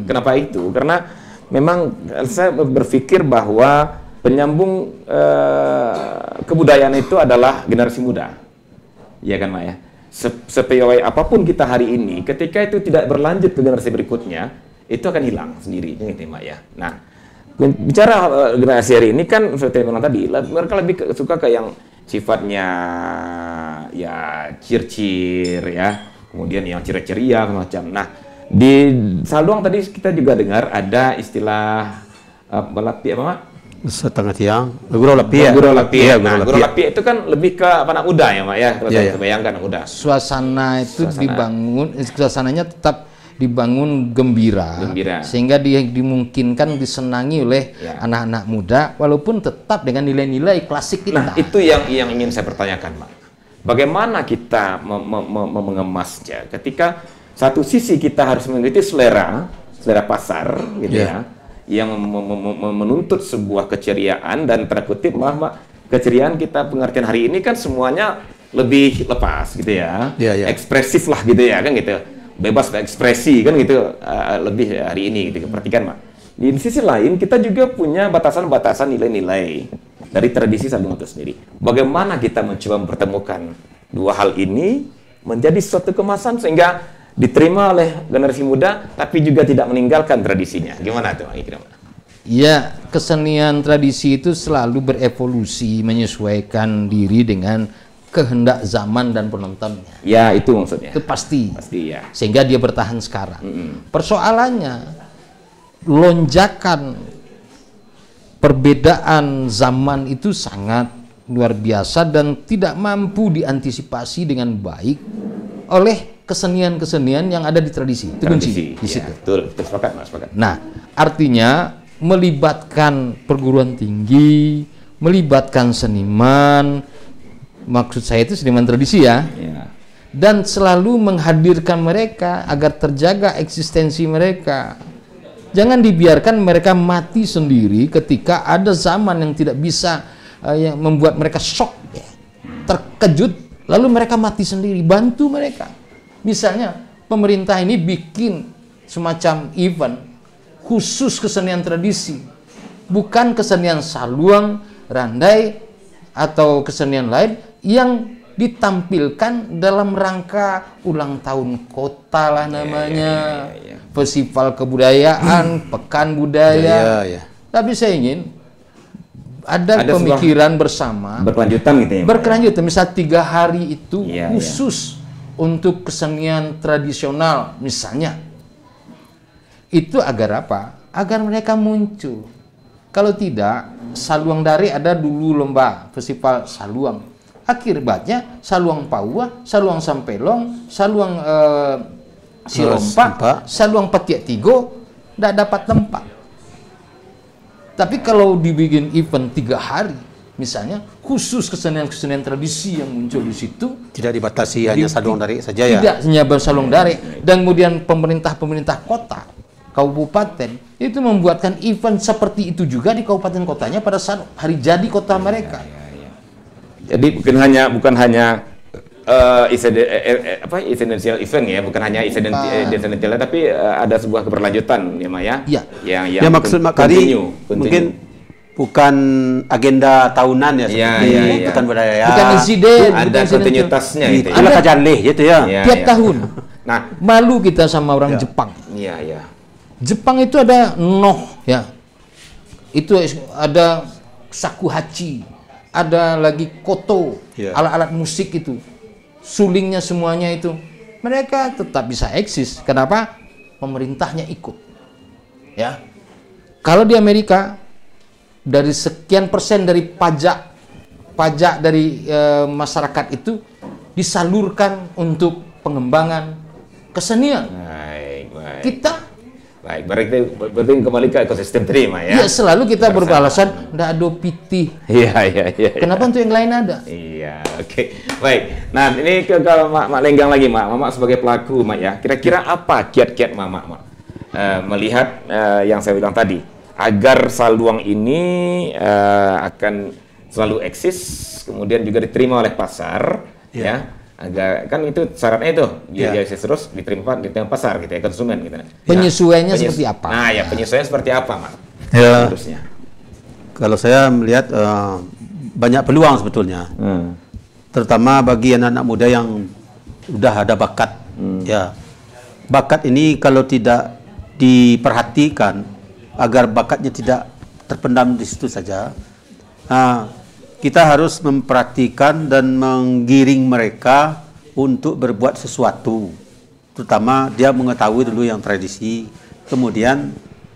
kenapa itu? Karena memang saya berpikir bahwa penyambung kebudayaan itu adalah generasi muda. Iya kan, Mak ya? Sepiawai apapun kita hari ini, ketika itu tidak berlanjut ke generasi berikutnya, itu akan hilang sendiri, gitu, Mak ya. Nah, bicara generasi hari ini kan seperti yang bilang tadi, mereka lebih suka ke yang sifatnya ya cheer ya, kemudian yang ceria-ceria macam. Nah, di Saluang tadi kita juga dengar ada istilah apa Mak? Setengah tiang, gurau lapi ya. Gurau lapi. Nah, gurau lapi itu kan lebih ke anak muda ya, Mak ya. Kalau bayangkan anak muda. Suasana itu dibangun, suasananya tetap dibangun gembira. Sehingga dimungkinkan disenangi oleh anak-anak muda walaupun tetap dengan nilai-nilai klasik kita. Nah, itu yang ingin saya pertanyakan, Mak. Bagaimana kita mengemasnya ketika satu sisi kita harus mengikuti selera pasar gitu ya, yang menuntut sebuah keceriaan, dan tanda kutip bahwa keceriaan kita pengertian hari ini kan semuanya lebih lepas gitu ya, ekspresif lah gitu ya, kan gitu, bebas berekspresi kan gitu, lebih hari ini gitu. Perhatikan, Mak, di sisi lain kita juga punya batasan-batasan nilai-nilai dari tradisi Saluang itu sendiri. Bagaimana kita mencoba mempertemukan dua hal ini menjadi suatu kemasan sehingga diterima oleh generasi muda, tapi juga tidak meninggalkan tradisinya. Gimana tuh, Mak? Ya, kesenian tradisi itu selalu berevolusi, menyesuaikan diri dengan kehendak zaman dan penontonnya. Ya, itu maksudnya. Itu pasti. Pasti ya. Sehingga dia bertahan sekarang. Persoalannya, lonjakan perbedaan zaman itu sangat luar biasa dan tidak mampu diantisipasi dengan baik oleh kesenian-kesenian yang ada di tradisi. Itu kunci di situ. Betul, sepakat, Mas, sepakat. Nah, artinya melibatkan perguruan tinggi, melibatkan seniman, maksud saya itu seniman tradisi ya. Dan selalu menghadirkan mereka agar terjaga eksistensi mereka. Jangan dibiarkan mereka mati sendiri ketika ada zaman yang tidak bisa yang membuat mereka shock, terkejut, lalu mereka mati sendiri. Bantu mereka. Misalnya, pemerintah ini bikin semacam event khusus kesenian tradisi. Bukan kesenian Saluang, Randai, atau kesenian lain yang ditampilkan dalam rangka ulang tahun kota lah namanya. Festival kebudayaan, pekan budaya. Tapi saya ingin ada pemikiran bersama. Berkelanjutan gitu ya? Berkelanjutan. Misal 3 hari itu khusus untuk kesenian tradisional misalnya. Itu agar apa? Agar mereka muncul. Kalau tidak, Saluang Dari ada dulu lomba festival Saluang. Akibatnya Saluang Paua, Saluang Sampelong, Saluang Sirompa, Saluang Patiak Tigo tidak dapat tempat. Tapi kalau dibikin event 3 hari, misalnya khusus kesenian-kesenian tradisi yang muncul di situ, tidak dibatasi hanya Saluang Dari saja ya. Tidak hanya Saluang Dari, dan kemudian pemerintah kota, kabupaten itu membuatkan event seperti itu juga di kabupaten kotanya pada saat hari jadi kota mereka. Jadi bukan hanya essential event ya, bukan hanya essential, tapi ada sebuah keberlanjutan ya, Maya. Yang maksud Mak Kari mungkin bukan agenda tahunan ya, seperti pekan budaya. Bukan insiden, ada kontinuitasnya itu. Ada kajaleh gitu ya. Tiap tahun. Nah, malu kita sama orang Jepang. Jepang itu ada ya. Itu ada shakuhachi, ada lagi koto, alat-alat musik itu. Sulingnya semuanya itu. Mereka tetap bisa eksis. Kenapa? Pemerintahnya ikut. Ya. Kalau di Amerika dari sekian persen dari pajak dari masyarakat itu disalurkan untuk pengembangan kesenian. Kita Baik, berarti kembali ke ekosistem tadi, Ma, ya. Iya, selalu kita berbalasan ndak ada pitih. Iya. Kenapa untuk yang lain ada? Iya, oke. Baik. Nah, ini ke Mak Lenggang lagi, Mak. Mama sebagai pelaku, Mak, ya. Kira-kira apa kiat-kiat Mama, Mak? Melihat yang saya bilang tadi, agar saluang ini akan selalu eksis, kemudian juga diterima oleh pasar, ya. Agak kan itu syaratnya itu biar eksis terus diterima pasar gitu ya, konsumen gitu. Penyesuaiannya seperti apa? Nah, ya penyesuaian seperti apa, Mak? Ya. Terusnya. Kalau saya melihat banyak peluang sebetulnya, terutama bagi anak-anak muda yang udah ada bakat. Ya, bakat ini kalau tidak diperhatikan agar bakatnya tidak terpendam di situ saja, kita harus memperhatikan dan menggiring mereka untuk berbuat sesuatu. Terutama dia mengetahui dulu yang tradisi, kemudian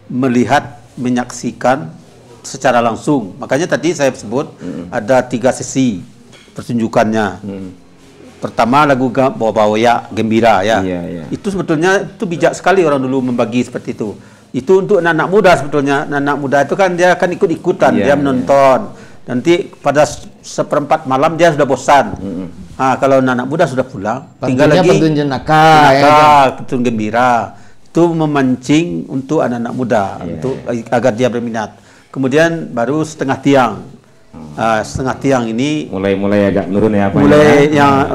melihat, menyaksikan secara langsung. Makanya tadi saya sebut ada 3 sesi pertunjukannya. Pertama lagu bawa-bawa gembira ya. Itu sebetulnya itu bijak sekali orang dulu membagi seperti itu. Itu untuk anak-anak muda sebetulnya. Anak-anak muda itu kan dia akan ikut-ikutan, dia menonton. Nanti pada 1/4 malam dia sudah bosan. Kalau anak-anak muda sudah pulang, tinggal lagi pantun jenaka, pantun gembira. Itu memancing untuk anak-anak muda untuk agar dia berminat. Kemudian baru setengah tiang. Setengah tiang ini mulai agak menurun ya,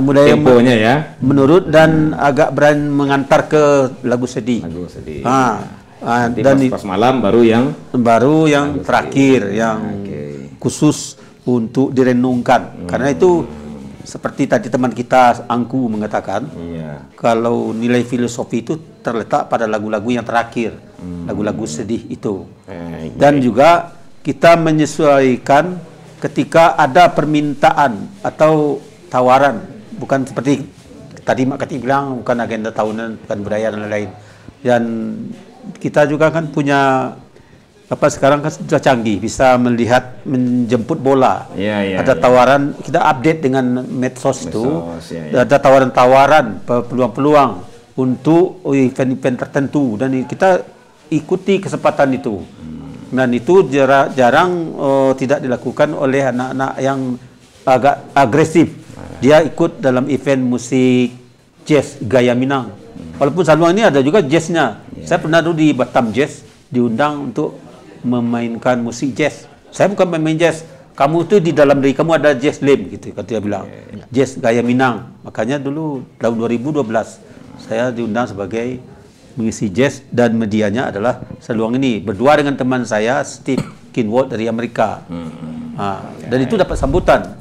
mulai temponya ya. Menurun dan agak berani mengantar ke lagu sedih. Dan pas malam baru yang terakhir yang khusus untuk direnungkan. Karena itu seperti tadi teman kita Angku mengatakan, kalau nilai filosofi itu terletak pada lagu-lagu yang terakhir, lagu-lagu sedih itu. Dan juga kita menyesuaikan ketika ada permintaan atau tawaran, bukan seperti tadi Mak Kati bilang, bukan agenda tahunan, bukan budaya dan lain-lain. Dan kita juga kan punya sekarang kan sudah canggih, bisa melihat menjemput bola. Ada tawaran, kita update dengan medsos itu. Ada tawaran-tawaran, peluang-peluang untuk event-event tertentu, dan kita ikuti kesempatan itu. Dan itu jarang tidak dilakukan oleh anak-anak yang agak agresif. Dia ikut dalam event musik jazz gaya Minang. Walaupun saluang ini ada juga jazznya. Saya pernah dulu di Batam Jazz diundang untuk memainkan musik jazz. Saya bukan pemain jazz. Kamu tuh di dalam diri kamu ada jazz limb gitu, kata dia bilang. Jazz gaya Minang. Makanya dulu tahun 2012 saya diundang sebagai mengisi jazz, dan medianya adalah saluang ini berdua dengan teman saya Steve Kinward dari Amerika. Dan itu dapat sambutan.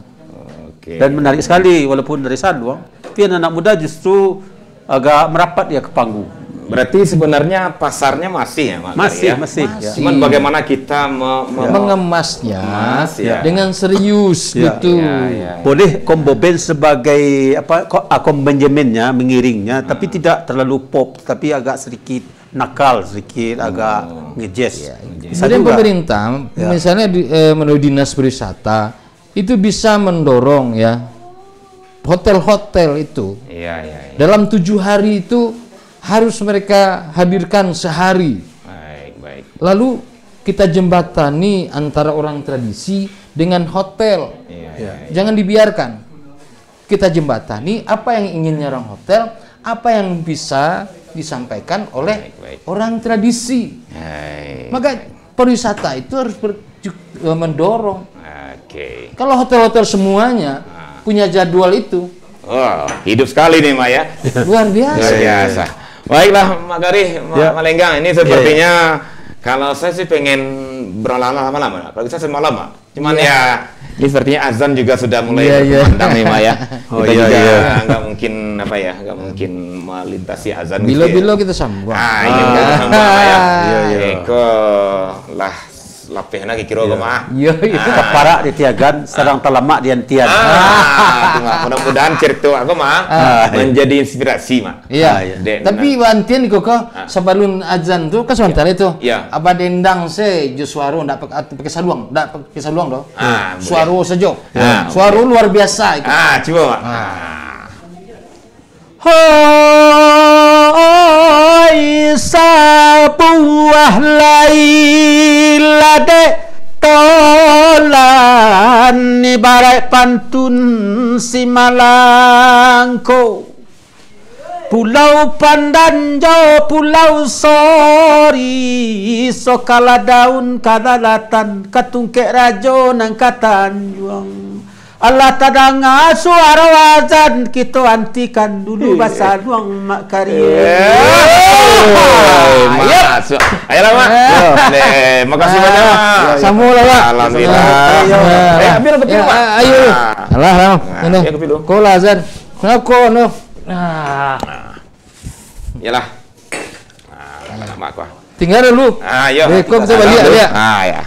Dan menarik sekali walaupun dari saluang, tapi anak muda justru agak merapat ya ke panggung. Berarti sebenarnya pasarnya masih ya, Mak? Masih. Cuman bagaimana kita mengemasnya dengan serius gitu. Boleh combo band sebagai akompanymennya, mengiringnya, tapi tidak terlalu pop, tapi agak sedikit nakal, sedikit agak ngejazz. Kemudian pemerintah, misalnya melalui dinas pariwisata, itu bisa mendorong ya hotel-hotel itu. Dalam 7 hari itu harus mereka hadirkan sehari. Baik. Lalu kita jembatani antara orang tradisi dengan hotel. Jangan dibiarkan. Kita jembatani apa yang inginnya orang hotel, apa yang bisa disampaikan oleh orang tradisi. Maka pariwisata itu harus mendorong. Kalau hotel-hotel semuanya punya jadwal itu, hidup sekali nih, Mak, ya. Luar biasa. Baiklah, Mak Gari, Mak Lenggang, ini sepertinya kalau saya sih pengen berlama-lama, kalau saya semalam, Mak. Cuman ya, ini sepertinya azan juga sudah mulai berkumandang nih, Mak, ya. Kita juga nggak mungkin nggak mungkin melintasi azan. Bilo-bilo kita sambung. Ini kita sambung, ya. Eko lah. Lapeh lagi kira mah. Keparak di Tiagan, sedang terlemak di Antian. Mudah-mudahan cerita aku mah menjadi inspirasi mah. Tapi Antian kok sebelum azan tuh kan sebentar itu. Apa dendang se jo suara ndak pakai saluang, doh. Suara saja. Suara luar biasa itu. Coba Mak. Hoi sapu Wah laila de tolan ibarat pantun si Malangko. Pulau Pandanjo, Pulau Sori, sokala daun kadalatan, katungkek rajo nang katanjuang. Allah tadanga suara wazan kita antikan dulu bahasa luang mak karya. Masuk. Ayolah mak. Makasih banyak. Samulah mak. Alhamdulillah. Biar kopi mak. Ayo. Alah, ini. Kopi dulu. Kola Zan. Aku no. Yalah. Mak aku. Tinggal dulu. Ayo. Kau bisa balik ya. Ya.